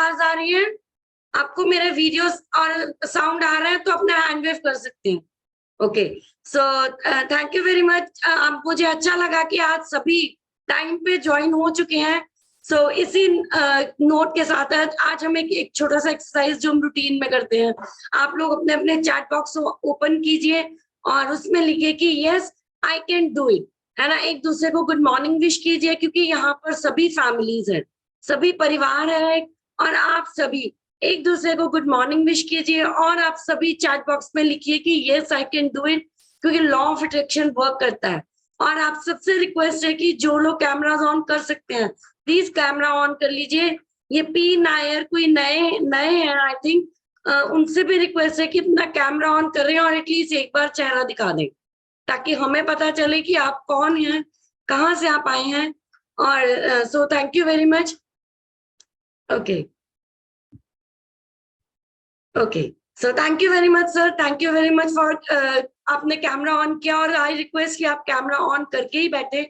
आवाज आ रही है? आपको मेरे वीडियोस और साउंड आ रहा है तो अपना हैंड वेव कर सकते हैं। Okay, so thank you very much. मुझे अच्छा लगा कि आज सभी टाइम पे ज्वाइन हो चुके हैं। सो इसी नोट के साथ आज हम एक छोटा सा एक्सरसाइज जो हम रूटीन में करते हैं, आप लोग अपने अपने चैट बॉक्स ओपन कीजिए और उसमें लिखिए कि yes I can do it, है ना। एक दूसरे को गुड मॉर्निंग विश कीजिए, क्योंकि यहाँ पर सभी फैमिलीज हैं, सभी परिवार है, और आप सभी एक दूसरे को गुड मॉर्निंग विश कीजिए। और आप सभी चैट बॉक्स में लिखिए कि yes I can do it, क्योंकि लॉ ऑफ अट्रैक्शन वर्क करता है। और आप सबसे रिक्वेस्ट है कि जो लोग कैमरास ऑन कर सकते हैं प्लीज कैमरा ऑन कर लीजिए। ये पी नायर कोई नए नए हैं आई थिंक, उनसे भी रिक्वेस्ट है कि अपना कैमरा ऑन करें और एटलीस्ट एक बार चेहरा दिखा दें, ताकि हमें पता चले कि आप कौन हैं, कहाँ से आप आए हैं। और सो thank you very much. Okay okay, so thank you very much sir, thank you very much for आपने कैमरा ऑन किया, और आई रिक्वेस्ट कि आप कैमरा ऑन करके ही बैठे।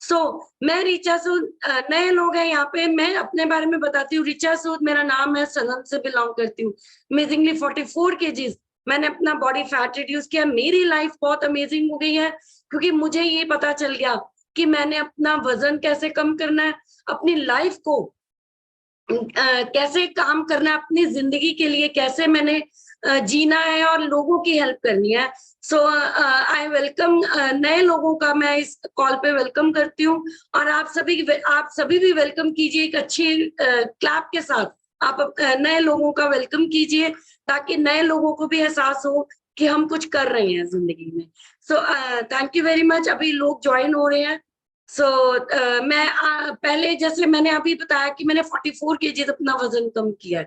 सो मैं ऋचा सूद, नए लोग हैं यहाँ पे, मैं अपने बारे में बताती हूँ। ऋचा सूद मेरा नाम है, सनम से बिलोंग करती हूँ। अमेजिंगली 44 kgs मैंने अपना बॉडी फैट रिड्यूस किया। मेरी लाइफ बहुत अमेजिंग हो गई है, क्योंकि मुझे ये पता चल गया कि मैंने अपना वजन कैसे कम करना है, अपनी लाइफ को कैसे काम करना है, अपनी जिंदगी के लिए कैसे मैंने जीना है और लोगों की हेल्प करनी है। सो आई वेलकम नए लोगों का, मैं इस कॉल पे वेलकम करती हूँ। और आप सभी भी वेलकम कीजिए एक अच्छी क्लैप के साथ। आप नए लोगों का वेलकम कीजिए, ताकि नए लोगों को भी एहसास हो कि हम कुछ कर रहे हैं जिंदगी में। सो थैंक यू वेरी मच। अभी लोग ज्वाइन हो रहे हैं। सो मैं पहले जैसे मैंने अभी बताया कि मैंने 44 kgs अपना वजन कम किया है।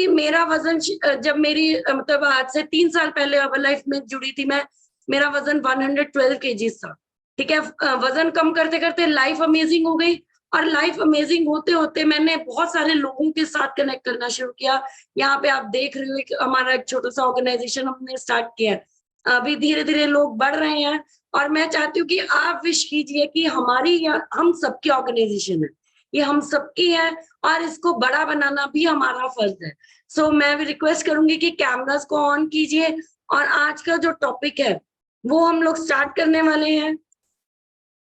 मेरा वजन जब मेरी मतलब आज से 3 साल पहले अब लाइफ में जुड़ी थी मैं, मेरा वजन 112 kgs था। ठीक है, वजन कम करते करते लाइफ अमेजिंग हो गई, और लाइफ अमेजिंग होते होते मैंने बहुत सारे लोगों के साथ कनेक्ट करना शुरू किया। यहाँ पे आप देख रहे हो कि हमारा एक छोटा सा ऑर्गेनाइजेशन हमने स्टार्ट किया है। अभी धीरे धीरे लोग बढ़ रहे हैं, और मैं चाहती हूँ कि आप विश कीजिए कि हमारी हम सबकी ऑर्गेनाइजेशन है, ये हम सबकी है, और इसको बड़ा बनाना भी हमारा फर्ज है। सो मैं भी रिक्वेस्ट करूंगी कि कैमरास को ऑन कीजिए, और आज का जो टॉपिक है वो हम लोग स्टार्ट करने वाले हैं।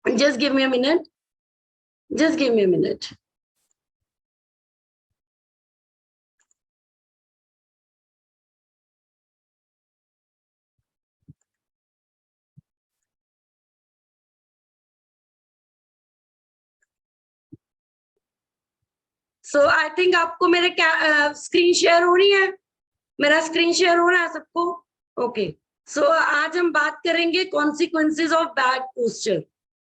Just give me a minute, just give me a minute. So I think आपको मेरे स्क्रीन शेयर हो रही है, मेरा स्क्रीन शेयर हो रहा है सबको? ओके, सो आज हम बात करेंगे कॉन्सिक्वेंसेज ऑफ बैड पोस्चर।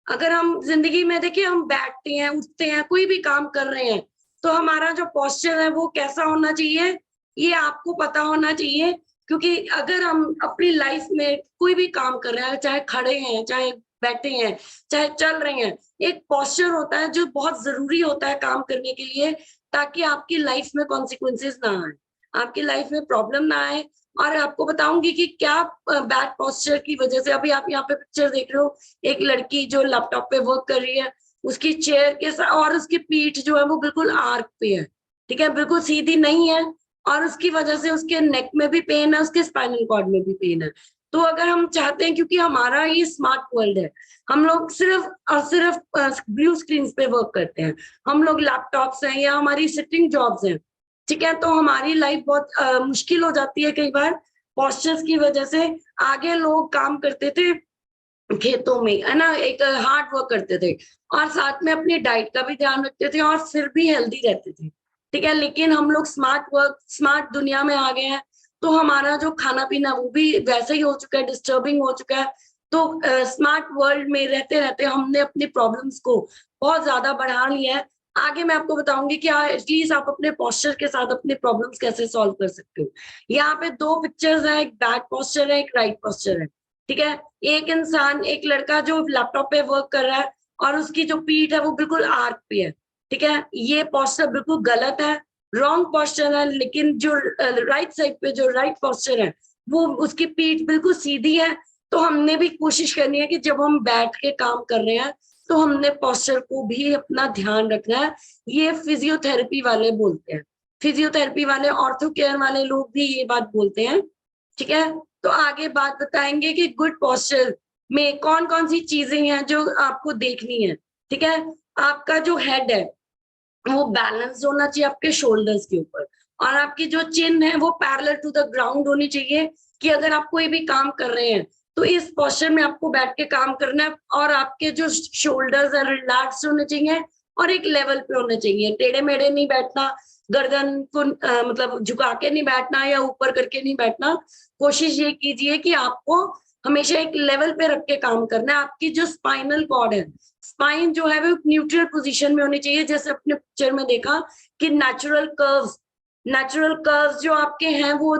अगर हम जिंदगी में देखिए, हम बैठते हैं, उठते हैं, कोई भी काम कर रहे हैं, तो हमारा जो पोस्चर है वो कैसा होना चाहिए, ये आपको पता होना चाहिए। क्योंकि अगर हम अपनी लाइफ में कोई भी काम कर रहे हैं, चाहे खड़े हैं, चाहे बैठे हैं, चाहे चल रहे हैं, एक पोस्चर होता है जो बहुत जरूरी होता है काम करने के लिए, ताकि आपकी लाइफ में कॉन्सिक्वेंसेज ना आए, आपकी लाइफ में प्रॉब्लम ना आए। और आपको बताऊंगी कि क्या बैड पोस्चर की वजह से, अभी आप यहाँ पे पिक्चर देख रहे हो, एक लड़की जो लैपटॉप पे वर्क कर रही है, उसकी चेयर के साथ और उसकी पीठ जो है वो बिल्कुल आर्क पे है, ठीक है, बिल्कुल सीधी नहीं है, और उसकी वजह से उसके नेक में भी पेन है, उसके स्पाइनल कॉर्ड में भी पेन है। तो अगर हम चाहते हैं, क्योंकि हमारा ये स्मार्ट वर्ल्ड है, हम लोग सिर्फ और सिर्फ ब्लू स्क्रीन पे वर्क करते हैं, हम लोग लैपटॉप्स हैं या हमारी सिटिंग जॉब्स हैं, ठीक है, तो हमारी लाइफ बहुत मुश्किल हो जाती है कई बार पोस्चर्स की वजह से। आगे लोग काम करते थे खेतों में, है ना, एक हार्ड वर्क करते थे, और साथ में अपनी डाइट का भी ध्यान रखते थे, और फिर भी हेल्दी रहते थे, ठीक है। लेकिन हम लोग स्मार्ट दुनिया में आ गए हैं, तो हमारा जो खाना पीना वो भी वैसे ही हो चुका है, डिस्टर्बिंग हो चुका है। तो स्मार्ट वर्ल्ड में रहते रहते हमने अपनी प्रॉब्लम्स को बहुत ज्यादा बढ़ा लिया है। आगे मैं आपको बताऊंगी कि एटलीस्ट आप अपने पोस्चर के साथ अपने प्रॉब्लम्स कैसे सॉल्व कर सकते हो। यहाँ पे 2 पिक्चर्स है, एक बैक पोस्चर है, एक राइट पोस्चर है, ठीक है। एक इंसान, एक लड़का जो लैपटॉप पे वर्क कर रहा है, और उसकी जो पीठ है वो बिल्कुल आर्क पे है, ठीक है, ये पोस्चर बिल्कुल गलत है, रॉन्ग पोस्चर है। लेकिन जो राइट साइड पे जो राइट पोस्चर है, वो उसकी पीठ बिल्कुल सीधी है। तो हमने भी कोशिश करनी है कि जब हम बैठ के काम कर रहे हैं, तो हमने पोस्चर को भी अपना ध्यान रखना है। ये फिजियोथेरेपी वाले बोलते हैं, फिजियोथेरेपी वाले, ऑर्थो केयर वाले लोग भी ये बात बोलते हैं। ठीक है, तो आगे बात बताएंगे कि गुड पोस्चर में कौन कौन सी चीजें हैं जो आपको देखनी है। ठीक है, आपका जो हेड है वो बैलेंस होना चाहिए आपके शोल्डर्स के ऊपर, और आपकी जो चिन है वो पैरेलल टू द ग्राउंड होनी चाहिए, कि अगर आप कोई भी काम कर रहे हैं तो इस पोस्चर में आपको बैठ के काम करना है, और आपके जो शोल्डर्स है रिलैक्स होने चाहिए और एक लेवल पे होने चाहिए। टेढ़े मेढ़े नहीं बैठना, गर्दन को मतलब झुका के नहीं बैठना या ऊपर करके नहीं बैठना। कोशिश ये कीजिए कि आपको हमेशा एक लेवल पे रख के काम करना है। आपकी जो स्पाइनल कॉर्ड है, स्पाइन जो है वो न्यूट्रल पोजीशन में होनी चाहिए, जैसे अपने पिक्चर में देखा कि नेचुरल कर्व्स जो आपके हैं वो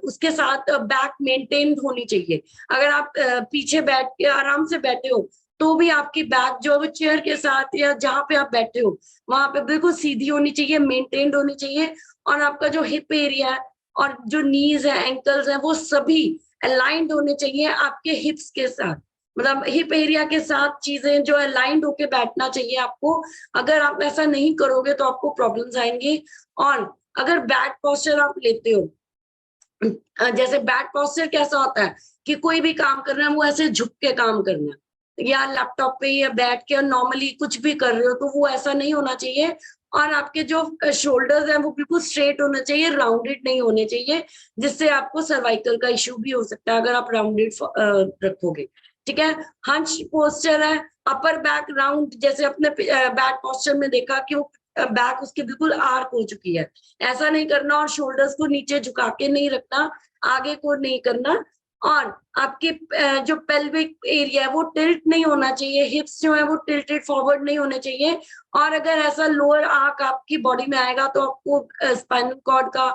उसके साथ बैक मेंटेन होनी चाहिए। अगर आप पीछे बैठ के आराम से बैठे हो तो भी आपकी बैक जो है वो चेयर के साथ या जहां पे आप बैठे हो वहां पे बिल्कुल सीधी होनी चाहिए, मेंटेन्ड होनी चाहिए। और आपका जो हिप एरिया है और जो नीज है, एंकल्स है, वो सभी अलाइंड होने चाहिए आपके हिप्स के साथ, मतलब हिप एरिया के साथ चीजें जो अलाइंड होके बैठना चाहिए आपको। अगर आप ऐसा नहीं करोगे तो आपको प्रॉब्लम्स आएंगी। और अगर बैड पोस्चर आप लेते हो, जैसे बैड पोस्चर कैसा होता है कि कोई भी काम करना है वो ऐसे झुक के काम करना है, या लैपटॉप पे या बैठ के नॉर्मली कुछ भी कर रहे हो, तो वो ऐसा नहीं होना चाहिए। और आपके जो शोल्डर्स हैं वो बिल्कुल स्ट्रेट होना चाहिए, राउंडेड नहीं होने चाहिए, जिससे आपको सर्वाइकल का इश्यू भी हो सकता है अगर आप राउंडेड रखोगे। ठीक है, हंच पोस्चर है, अपर बैक राउंड, जैसे अपने बैक पोस्चर में देखा कि वो बैक उसकी बिल्कुल आर्क हो चुकी है, ऐसा नहीं करना। और शोल्डर्स को नीचे झुका के नहीं रखना, आगे को नहीं करना। और आपके जो पेल्विक एरिया है वो टिल्ट नहीं होना चाहिए, हिप्स जो है वो टिल्टेड फॉरवर्ड नहीं होने चाहिए। और अगर ऐसा लोअर आर्क आपकी बॉडी में आएगा तो आपको स्पाइनल कॉर्ड का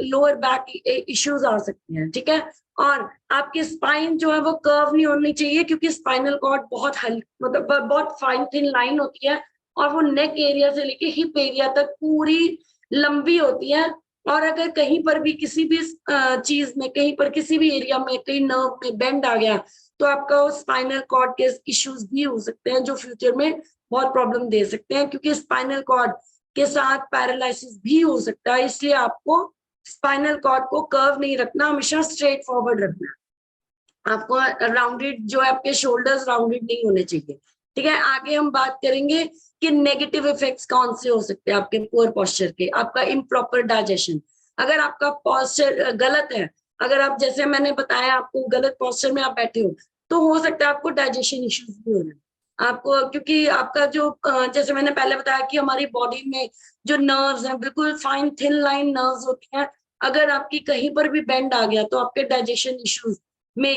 लोअर बैक इश्यूज आ सकते हैं। ठीक है, और आपकी स्पाइन जो है वो कर्व नहीं होनी चाहिए, क्योंकि स्पाइनल कॉर्ड बहुत मतलब बहुत फाइन थिन लाइन होती है, और वो नेक एरिया से लेके हिप एरिया तक पूरी लंबी होती है। और अगर कहीं पर भी किसी भी चीज में, कहीं पर किसी भी एरिया में, कहीं नर्व में बेंड आ गया तो आपका स्पाइनल कॉर्ड के इश्यूज भी हो सकते हैं, जो फ्यूचर में बहुत प्रॉब्लम दे सकते हैं, क्योंकि स्पाइनल कॉर्ड के साथ पैरालिसिस भी हो सकता है। इसलिए आपको स्पाइनल कॉर्ड को कर्व नहीं रखना, हमेशा स्ट्रेट फॉरवर्ड रखना। आपको राउंडेड जो है आपके शोल्डर्स राउंडेड नहीं होने चाहिए। ठीक है, आगे हम बात करेंगे कि नेगेटिव इफेक्ट्स कौन से हो सकते हैं आपके पुअर पोस्चर के। आपका इम्प्रॉपर डाइजेशन, अगर आपका पोस्चर गलत है, अगर आप जैसे मैंने बताया आपको गलत पोस्चर में आप बैठे हो, तो हो सकता है आपको डाइजेशन इश्यूज भी हो जाए आपको, क्योंकि आपका जो जैसे मैंने पहले बताया कि हमारी बॉडी में जो नर्व्स हैं बिल्कुल फाइन थिन लाइन नर्व्स होती हैं। अगर आपकी कहीं पर भी बेंड आ गया तो आपके डाइजेशन इश्यूज में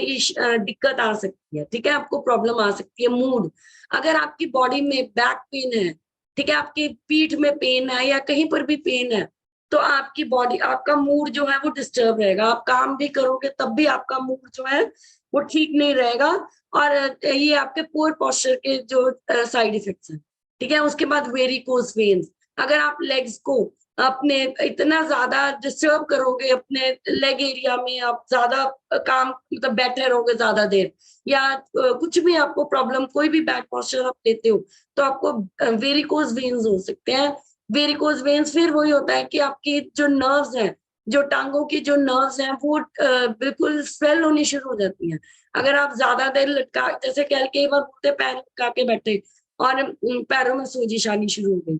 दिक्कत आ सकती है। ठीक है, आपको प्रॉब्लम आ सकती है। मूड, अगर आपकी बॉडी में बैक पेन है, ठीक है, आपकी पीठ में पेन है या कहीं पर भी पेन है, तो आपकी बॉडी, आपका मूड जो है वो डिस्टर्ब रहेगा। आप काम भी करोगे तब भी आपका मूड जो है वो ठीक नहीं रहेगा। और ये आपके पुअर पोस्चर के जो साइड इफेक्ट्स हैं। ठीक है, उसके बाद वेरिकोज वेन्स, अगर आप लेग्स को अपने इतना ज्यादा डिस्टर्ब करोगे, अपने लेग एरिया में आप ज्यादा काम मतलब बैठे रहोगे ज्यादा देर, या कुछ भी आपको प्रॉब्लम, कोई भी बैक पोस्चर आप लेते हो, तो आपको वेरिकोज वेन्स हो सकते हैं। वेरिकोज वेन्स फिर वही होता है कि आपकी जो नर्व्स हैं, जो टांगों की जो नर्व्स हैं वो बिल्कुल स्वेल होनी शुरू हो जाती हैं। अगर आप ज्यादा देर लटका, जैसे कई बार बोलते पैर लटका के बैठे और पैरों में सोजिश आनी शुरू हो गई,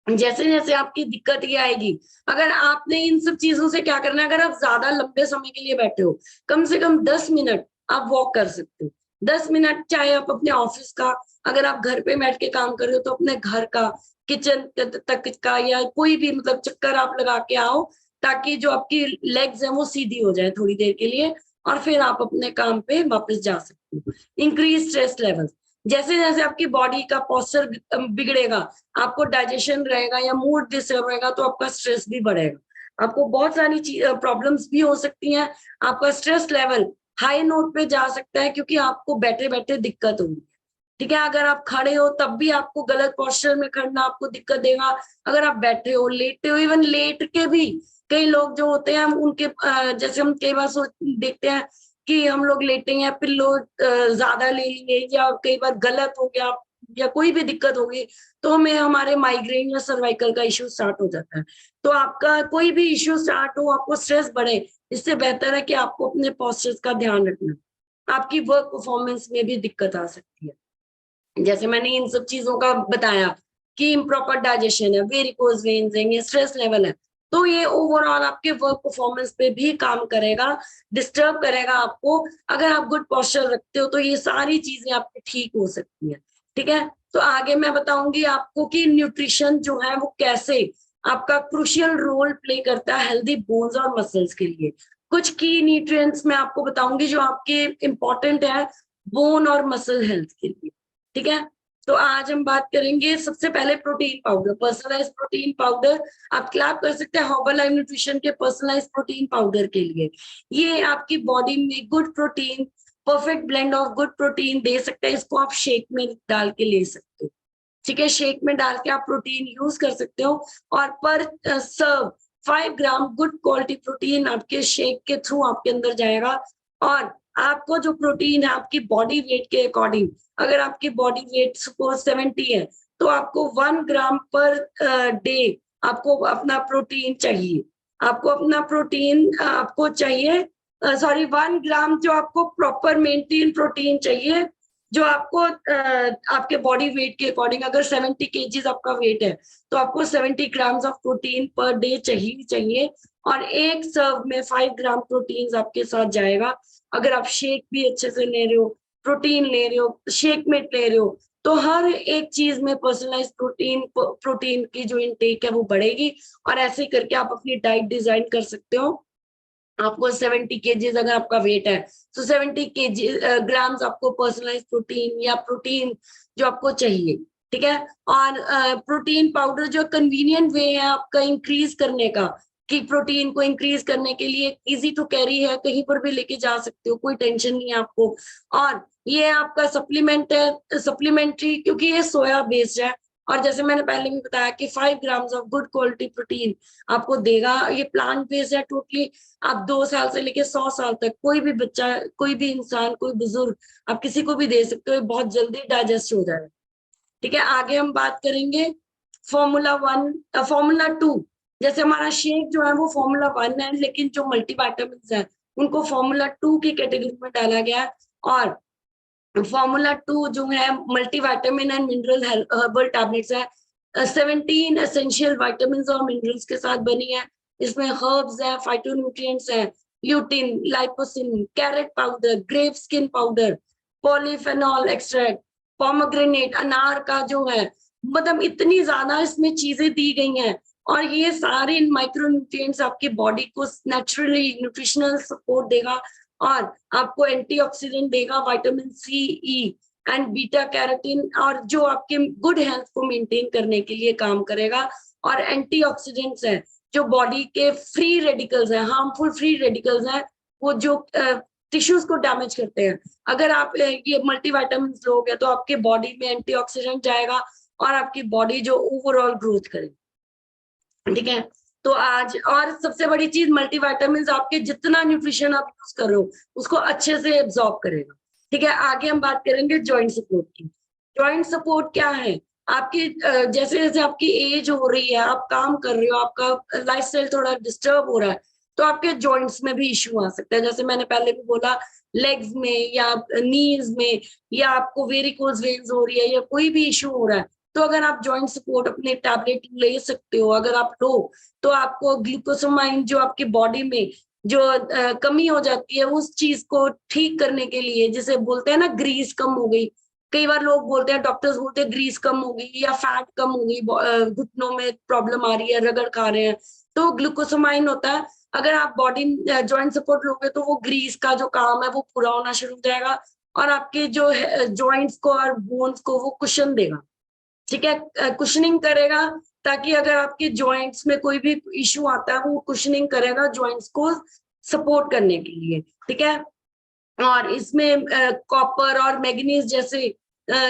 जैसे जैसे आपकी दिक्कत ये आएगी। अगर आपने इन सब चीजों से क्या करना है, अगर आप ज्यादा लंबे समय के लिए बैठे हो, कम से कम 10 मिनट आप वॉक कर सकते हो। 10 मिनट, चाहे आप अपने ऑफिस का, अगर आप घर पे बैठ के काम कर रहे हो तो अपने घर का, किचन तक का, या कोई भी मतलब चक्कर आप लगा के आओ, ताकि जो आपकी लेग्स हैं वो सीधी हो जाए थोड़ी देर के लिए, और फिर आप अपने काम पे वापस जा सकते हो। इंक्रीज स्ट्रेस लेवल, जैसे जैसे आपकी बॉडी का पोस्चर बिगड़ेगा, आपको डाइजेशन रहेगा या मूड डिस्टर्ब रहेगा, तो आपका स्ट्रेस भी बढ़ेगा, आपको बहुत सारी प्रॉब्लम्स भी हो सकती हैं। आपका स्ट्रेस लेवल हाई नोट पे जा सकता है, क्योंकि आपको बैठे बैठे दिक्कत होगी। ठीक है, अगर आप खड़े हो तब भी आपको गलत पोस्चर में खड़ना आपको दिक्कत देगा। अगर आप बैठे हो, लेटे हो, इवन लेट के भी कई लोग जो होते हैं उनके जैसे हम कई बार देखते हैं कि हम लोग लेटे हैं, पिल्लो ज्यादा ले लिए, या कई बार गलत हो गया, या कोई भी दिक्कत होगी तो हमें हमारे माइग्रेन या सर्वाइकल का इश्यू स्टार्ट हो जाता है। तो आपका कोई भी इश्यू स्टार्ट हो, आपको स्ट्रेस बढ़े, इससे बेहतर है कि आपको अपने पोस्चर्स का ध्यान रखना। आपकी वर्क परफॉर्मेंस में भी दिक्कत आ सकती है। जैसे मैंने इन सब चीजों का बताया कि इम्प्रॉपर डाइजेशन है, वेरिकोज वेन्स है, ये स्ट्रेस लेवल है, तो ये ओवरऑल आपके वर्क परफॉर्मेंस पे भी काम करेगा, डिस्टर्ब करेगा आपको। अगर आप गुड पोस्चर रखते हो तो ये सारी चीजें आपकी ठीक हो सकती है। ठीक है, तो आगे मैं बताऊंगी आपको कि न्यूट्रिशन जो है वो कैसे आपका क्रूशियल रोल प्ले करता है हेल्दी बोन्स और मसल्स के लिए। कुछ की न्यूट्रिएंट्स मैं आपको बताऊंगी जो आपके इंपॉर्टेंट है बोन और मसल हेल्थ के लिए। ठीक है, तो आज हम बात करेंगे सबसे पहले protein powder, personalize protein powder. आप क्लैप कर सकते हैं हर्बल न्यूट्रिशन के पर्सनलाइज प्रोटीन पाउडर के लिए। ये आपकी बॉडी में good protein, perfect blend of good protein दे सकते हैं। इसको आप शेक में डाल के ले सकते हो। ठीक है, शेक में डाल के आप प्रोटीन यूज कर सकते हो और पर सर्व 5 ग्राम गुड क्वालिटी प्रोटीन आपके शेक के थ्रू आपके अंदर जाएगा। और आपको जो प्रोटीन है आपकी बॉडी वेट के अकॉर्डिंग, अगर आपकी बॉडी वेट सपोज 70 है तो आपको 1 ग्राम पर डे आपको अपना प्रोटीन चाहिए। आपको अपना प्रोटीन आपको चाहिए, सॉरी 1 ग्राम जो आपको प्रॉपर मेंटेन प्रोटीन चाहिए, जो आपको आपके बॉडी वेट के अकॉर्डिंग, अगर 70 केजीज आपका वेट है तो आपको 70 grams of protein per day चाहिए। और एक सर्व में 5 ग्राम प्रोटीन आपके साथ जाएगा। अगर आप शेक भी अच्छे से ले रहे हो, प्रोटीन ले रहे हो, शेक में ले रहे हो, तो हर एक चीज में पर्सनलाइज प्रोटीन की जो इनटेक है वो बढ़ेगी। और ऐसे करके आप अपनी डाइट डिजाइन कर सकते हो। आपको 70 केजीज अगर आपका वेट है तो 70 केजी ग्राम्स आपको पर्सनलाइज प्रोटीन या प्रोटीन जो आपको चाहिए। ठीक है, और प्रोटीन पाउडर जो कन्वीनियंट वे है आपका इंक्रीज करने का, कि प्रोटीन को इंक्रीज करने के लिए इजी टू कैरी है, कहीं पर भी लेके जा सकते हो, कोई टेंशन नहीं है आपको। और ये आपका सप्लीमेंट है, सप्लीमेंट्री, क्योंकि ये सोया बेस्ड है। और जैसे मैंने पहले भी बताया कि 5 grams of good quality protein आपको देगा। ये प्लांट बेस्ड है टोटली। आप 2 साल से लेके 100 साल तक कोई भी बच्चा, कोई भी इंसान, कोई बुजुर्ग, आप किसी को भी दे सकते हो, बहुत जल्दी डाइजेस्ट हो जाएगा। ठीक है, आगे हम बात करेंगे फॉर्मूला 1, फॉर्मूला 2। जैसे हमारा शेक जो है वो फॉर्मूला 1 है, लेकिन जो मल्टीविटामिन्स है उनको फॉर्मूला 2 की कैटेगरी में डाला गया है। और फॉर्मूला 2 जो है multivitamin and mineral herbal tablets है, 17 एसेंशियल विटामिन और मिनरल्स के साथ बनी है। इसमें हर्ब्स है, फाइटोन्यूट्रिएंट्स है, lutein, lycopene, carrot powder, grape skin powder, polyphenol extract, pomegranate, अनार का जो है, मतलब इतनी ज्यादा इसमें चीजें दी गई हैं। और ये सारे माइक्रोन्यूट्रिएंट्स आपकी बॉडी को नेचुरली न्यूट्रिशनल सपोर्ट देगा और आपको एंटीऑक्सीडेंट देगा, vitamin C, E and beta carotene, और जो आपके गुड हेल्थ को मेंटेन करने के लिए काम करेगा। और एंटीऑक्सीडेंट्स है जो बॉडी के फ्री रेडिकल्स हैं, हार्मफुल फ्री रेडिकल्स हैं, वो जो टिश्यूज को डैमेज करते हैं। अगर आप ये मल्टीविटामिन लोगे तो आपके बॉडी में एंटीऑक्सीडेंट जाएगा और आपकी बॉडी जो ओवरऑल ग्रोथ करेगी। ठीक है, तो आज और सबसे बड़ी चीज, मल्टीविटामिन आपके जितना न्यूट्रिशन आप यूज कर रहे हो उसको अच्छे से एब्जॉर्ब करेगा। ठीक है, आगे हम बात करेंगे जॉइंट सपोर्ट की। जॉइंट सपोर्ट क्या है? आपकी जैसे जैसे आपकी एज हो रही है, आप काम कर रहे हो, आपका लाइफस्टाइल थोड़ा डिस्टर्ब हो रहा है, तो आपके जॉइंट्स में भी इश्यू आ सकता है। जैसे मैंने पहले भी बोला, लेग्स में या नीज में, या आपको वेरिकोज वेन्स हो रही है या कोई भी इश्यू हो रहा है, तो अगर आप जॉइंट सपोर्ट अपने टैबलेट ले सकते हो। अगर आप लो तो आपको ग्लूकोसामाइन जो आपकी बॉडी में जो कमी हो जाती है उस चीज को ठीक करने के लिए, जिसे बोलते हैं ना ग्रीस कम हो गई, कई बार लोग बोलते हैं, डॉक्टर्स बोलते हैं ग्रीस कम हो गई या फैट कम हो गई, घुटनों में प्रॉब्लम आ रही है, रगड़ खा रहे हैं, तो ग्लूकोसामाइन होता है। अगर आप बॉडी जॉइंट सपोर्ट लोगे तो वो ग्रीस का जो काम है वो पूरा होना शुरू हो जाएगा और आपके जो जॉइंट्स को और बोन्स को वो कुशन देगा। ठीक है, कुशनिंग करेगा, ताकि अगर आपके जॉइंट्स में कोई भी इश्यू आता है वो कुशनिंग करेगा जॉइंट्स को सपोर्ट करने के लिए। ठीक है, और इसमें कॉपर और मैग्नीज जैसे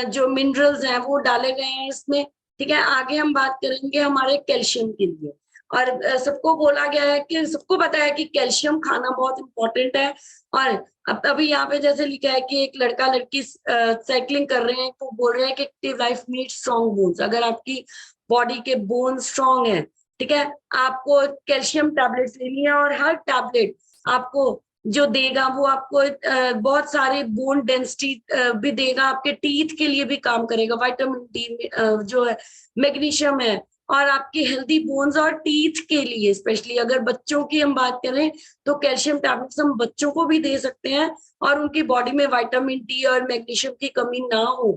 जो मिनरल्स हैं वो डाले गए हैं इसमें। ठीक है, आगे हम बात करेंगे हमारे कैल्शियम के लिए। और सबको बोला गया है कि सबको पता है कि कैल्शियम खाना बहुत इंपॉर्टेंट है। और अब अभी यहाँ पे जैसे लिखा है कि एक लड़का लड़की साइकिलिंग कर रहे हैं तो बोल रहे हैं कि active life needs strong bones. अगर आपकी बॉडी के बोन स्ट्रॉन्ग है, ठीक है, आपको कैल्शियम टैबलेट्स लेनी है। और हर टैबलेट आपको जो देगा वो आपको बहुत सारे बोन डेंसिटी भी देगा, आपके टीथ के लिए भी काम करेगा। विटामिन डी जो है, मैग्नीशियम है, और आपकी हेल्दी बोन्स और टीथ के लिए स्पेशली अगर बच्चों की हम बात करें तो कैल्शियम टैबलेट्स हम बच्चों को भी दे सकते हैं। और उनकी बॉडी में विटामिन डी और मैग्नीशियम की कमी ना हो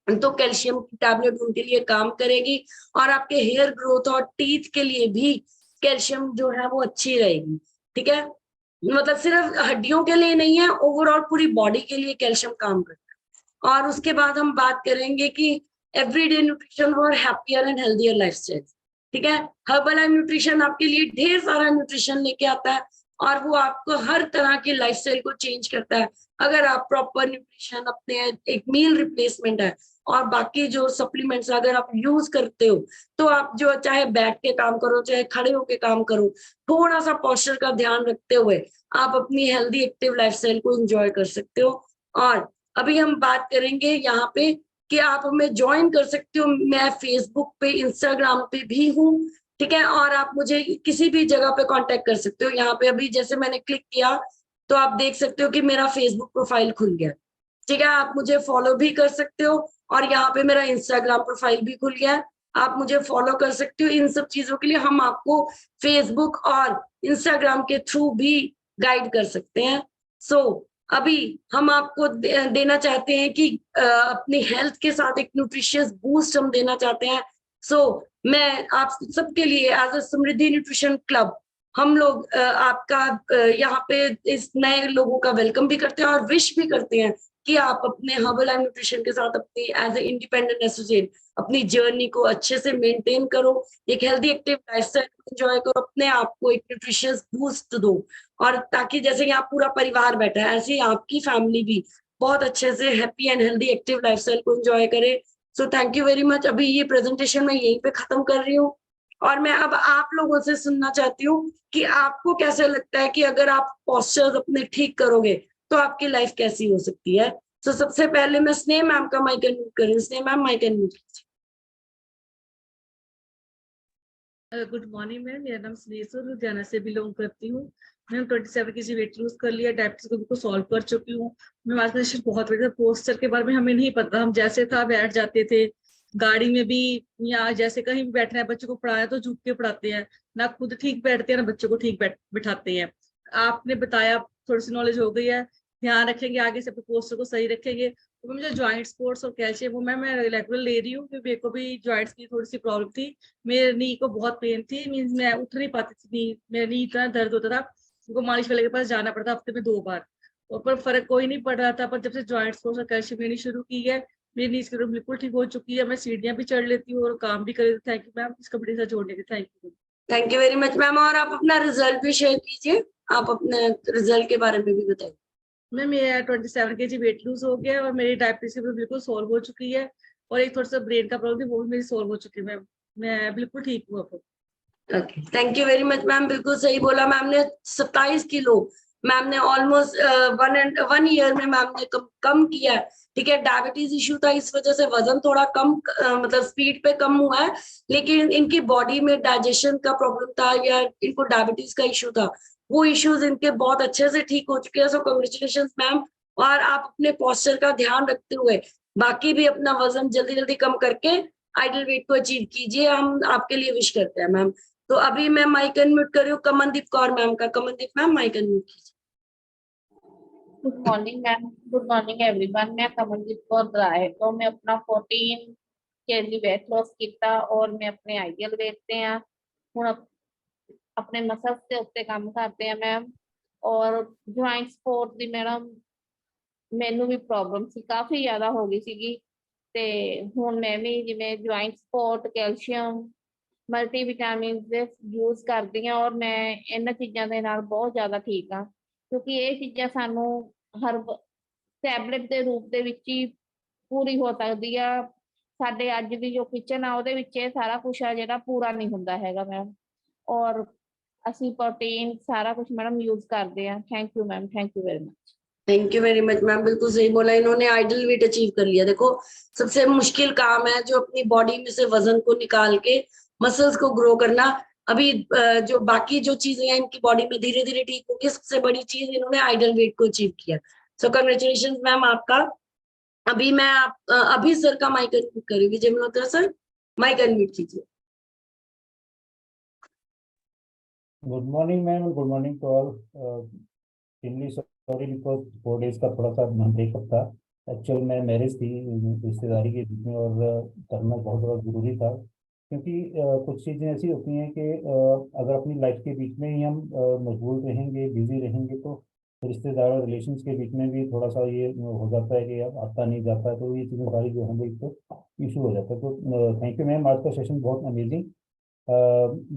तो कैल्शियम की टैबलेट उनके लिए काम करेगी। और आपके हेयर ग्रोथ और टीथ के लिए भी कैल्शियम जो है वो अच्छी रहेगी। ठीक है, मतलब सिर्फ हड्डियों के लिए नहीं है, ओवरऑल पूरी बॉडी के लिए कैल्शियम काम करता है। और उसके बाद हम बात करेंगे कि everyday nutrition for happier and healthier lifestyle. ठीक है, हर्बल लाइफ न्यूट्रिशन आपके लिए ढेर सारा न्यूट्रिशन लेके आता है और वो आपको हर तरह की लाइफस्टाइल को चेंज करता है। अगर आप प्रॉपर न्यूट्रिशन अपने, एक मील रिप्लेसमेंट है और बाकी जो सप्लीमेंट्स अगर आप यूज करते हो तो आप जो चाहे बैठ के काम करो चाहे खड़े होके काम करो, थोड़ा सा पोस्चर का ध्यान रखते हुए आप अपनी हेल्दी एक्टिव लाइफस्टाइल को एंजॉय कर सकते हो। और अभी हम बात करेंगे यहाँ पे कि आप हमें ज्वाइन कर सकते हो। मैं फेसबुक पे, इंस्टाग्राम पे भी हूँ, ठीक है, और आप मुझे किसी भी जगह पे कांटेक्ट कर सकते हो। यहाँ पे अभी जैसे मैंने क्लिक किया तो आप देख सकते हो कि मेरा फेसबुक प्रोफाइल खुल गया। ठीक है, आप मुझे फॉलो भी कर सकते हो और यहाँ पे मेरा इंस्टाग्राम प्रोफाइल भी खुल गया है, आप मुझे फॉलो कर सकते हो। इन सब चीजों के लिए हम आपको फेसबुक और इंस्टाग्राम के थ्रू भी गाइड कर सकते हैं। सो अभी हम आपको देना चाहते हैं कि अपनी हेल्थ के साथ एक न्यूट्रिशियस बूस्ट हम देना चाहते हैं। सो मैं आप सबके लिए as a Samriddhi nutrition club हम लोग आपका यहाँ पे इस नए लोगों का वेलकम भी करते हैं और विश भी करते हैं कि आप अपने हर्बल एंड न्यूट्रिशन के साथ अपनी एज ए इंडिपेंडेंट एसोसिएट अपनी जर्नी को अच्छे से मेंटेन करो, एक हेल्दी एक्टिव लाइफस्टाइल एंजॉय करो, अपने आप को एक न्यूट्रिशियस बूस्ट दो। और ताकि जैसे यहाँ पूरा परिवार बैठा है ऐसे ही आपकी फैमिली भी बहुत अच्छे से happy and healthy active lifestyle को एंजॉय करे। सो थैंक यू वेरी मच। अभी ये प्रेजेंटेशन मैं यहीं पे खत्म कर रही हूँ और मैं अब आप लोगों से सुनना चाहती हूँ कि आपको कैसे लगता है कि अगर आप पोस्चर्स अपने ठीक करोगे तो आपकी लाइफ कैसी हो सकती है। तो सबसे पहले मैं स्नेह मैम का माइक अनम्यूट करूँ। स्नेह मैम माइक अनम्यूट कीजिए। गुड मॉर्निंग मैम, मेरा नाम स्नेह लुधियाना से बिलोंग करती हूँ। मैम 27 केजी वेट लूज कर लिया, डायबिटीज को बिल्कुल सॉल्व कर चुकी हूँ। मैम आज का बहुत बढ़िया। पोस्चर के बारे में हमें नहीं पता, हम जैसे था बैठ जाते थे, गाड़ी में भी या जैसे कहीं भी बैठना है, बच्चों को पढ़ाया तो झुक के पढ़ाते हैं, ना खुद ठीक बैठते हैं ना बच्चों को ठीक बिठाते हैं। आपने बताया, थोड़ी सी नॉलेज हो गई है, ध्यान रखेंगे आगे से, अपने पोस्टर को सही रखेंगे। तो मुझे ज्वाइंट स्पोर्ट्स और कैल्शियम वो मैं रेगुलर ले रही हूँ, क्योंकि मेरे को भी ज्वाइंट्स की थोड़ी सी प्रॉब्लम थी। मेरे नी को बहुत पेन थी, मीन्स मैं उठ नहीं पाती थी, नी मेरा नी इतना दर्द होता था, उनको मालिश वाले के पास जाना पड़ता हफ्ते में 2 बार। और पर फर्क कोई नहीं पड़ रहा था। पर जब से ज्वाइंट स्पोर्ट्स और कैल्शियम लेनी शुरू की है, मेरी नीज की प्रॉब्लम बिल्कुल ठीक हो चुकी है। मैं सीढ़ियां भी चढ़ लेती हूँ और काम भी कर लेती हूँ। थैंक यू मैम इस कंपनी से जोड़ने के, thank you. Thank you very much ma'am. और आप अपना रिजल्ट भी शेयर कीजिए, आप अपने रिजल्ट के बारे में भी बताइए। मैम मेरा 27 केजी वेट लूज हो गया और मेरी डायबिटीज की प्रॉब्लम बिल्कुल सॉल्व हो चुकी है। और एक थोड़ा सा ब्रेन का प्रॉब्लम थी, वो भी मेरी सॉल्व हो चुकी है मैम। मैं बिल्कुल ठीक हूँ अब। Okay, thank you very much ma'am. बिल्कुल सही बोला मैम ने। 27 किलो मैम ने ऑलमोस्ट 1 ईयर में मैम ने कम किया है। ठीक है, डायबिटीज इशू था इस वजह से वजन थोड़ा कम मतलब स्पीड पे कम हुआ है, लेकिन इनकी बॉडी में डाइजेशन का प्रॉब्लम था या इनको डायबिटीज का इशू था, वो इश्यूज इनके बहुत अच्छे से ठीक हो चुके हैं। So congratulation ma'am. और आप अपने पोस्चर का ध्यान रखते हुए बाकी भी अपना वजन जल्दी जल्दी कम करके आइडल वेट को अचीव कीजिए, हम आपके लिए विश करते हैं मैम। तो अभी मैं माइक अनम्यूट कर रही हूँ कमनदीप कौर मैम का। कमनदीप मैम माइक अनम्यूट कीजिए। Good morning ma'am, good morning everyone. मैं कमलजीत कौर राय, तो मैं अपना 14 केजी वेट लॉस किया और मैं अपने आइडियल वेट ते हैं ਹੁਣ ਆਪਣੇ ਮਸਲਸ ਦੇ ਉੱਤੇ ਕੰਮ ਕਰਦੇ ਆ ਮੈਮ। ਔਰ ਜੁਆਇੰਟ ਸਪੋਰਟ ਦੀ ਮੈਡਮ ਮੈਨੂੰ ਵੀ ਪ੍ਰੋਬਲਮ ਸੀ, ਕਾਫੀ ਜ਼ਿਆਦਾ ਹੋ ਗਈ ਸੀਗੀ। ਤੇ ਹੁਣ ਮੈਂ ਵੀ ਜਿਵੇਂ joint support, calcium, multi vitamins ਦੇ ਯੂਜ਼ ਕਰਦੀ ਹਾਂ ਔਰ ਮੈਂ ਇਹਨਾਂ ਚੀਜ਼ਾਂ ਦੇ ਨਾਲ ਬਹੁਤ ਜ਼ਿਆਦਾ ਠੀਕ ਹਾਂ, ਕਿਉਂਕਿ ਇਹ ਚੀਜ਼ਾਂ ਸਾਨੂੰ ਹਰ ਟੈਬਲੇਟ ਦੇ ਰੂਪ ਦੇ ਵਿੱਚ ਹੀ ਪੂਰੀ ਹੋ ਸਕਦੀ ਆ। ਸਾਡੇ ਅੱਜ ਦੀ ਜੋ ਕਿਚਨ ਆ ਉਹਦੇ ਵਿੱਚ ਇਹ ਸਾਰਾ ਕੁਛ ਆ ਜਿਹੜਾ ਪੂਰਾ ਨਹੀਂ ਹੁੰਦਾ ਹੈਗਾ ਮੈਮ। ਔਰ ਅਸੀਂ ਪ੍ਰੋਟੀਨ ਸਾਰਾ ਕੁਝ ਮੈਡਮ यूज ਕਰਦੇ ਆ। Thank you ma'am, thank you very much. Thank you very much ma'am, बिल्कुल सही बोला, इन्होंने आइडल वेट अचीव कर लिया। देखो सबसे मुश्किल काम है जो अपनी बॉडी में से वजन को निकाल के मसल्स को ग्रो करना। अभी जो बाकी जो चीजें हैं इनकी बॉडी में धीरे धीरे ठीक होगी, सबसे बड़ी चीज इन्होंने आइडल वेट को अचीव किया। सो कंग्रेचुलेशन मैम आपका। अभी मैं अभी सर का माइक अनम्यूट करूंगी। Jay Malhotra sir, mike unmute कीजिए। Good morning ma'am, good morning to all. Sorry because 4 days का थोड़ा सा ब्रेकअप था। एक्चुअल में मैरिज थी रिश्तेदारी के बीच में और करना बहुत ज़्यादा ज़रूरी था, क्योंकि कुछ चीज़ें ऐसी होती हैं कि अगर अपनी लाइफ के बीच में ही हम मशगूल रहेंगे, बिजी रहेंगे, तो रिश्तेदार और रिलेशंस के बीच में भी थोड़ा सा ये हो जाता है कि आता नहीं जाता, तो ये चीज़ें सारी जो हैं एक तो इशू हो जाता है। तो थैंक यू मैम, आज का सेशन बहुत अमेजिंग।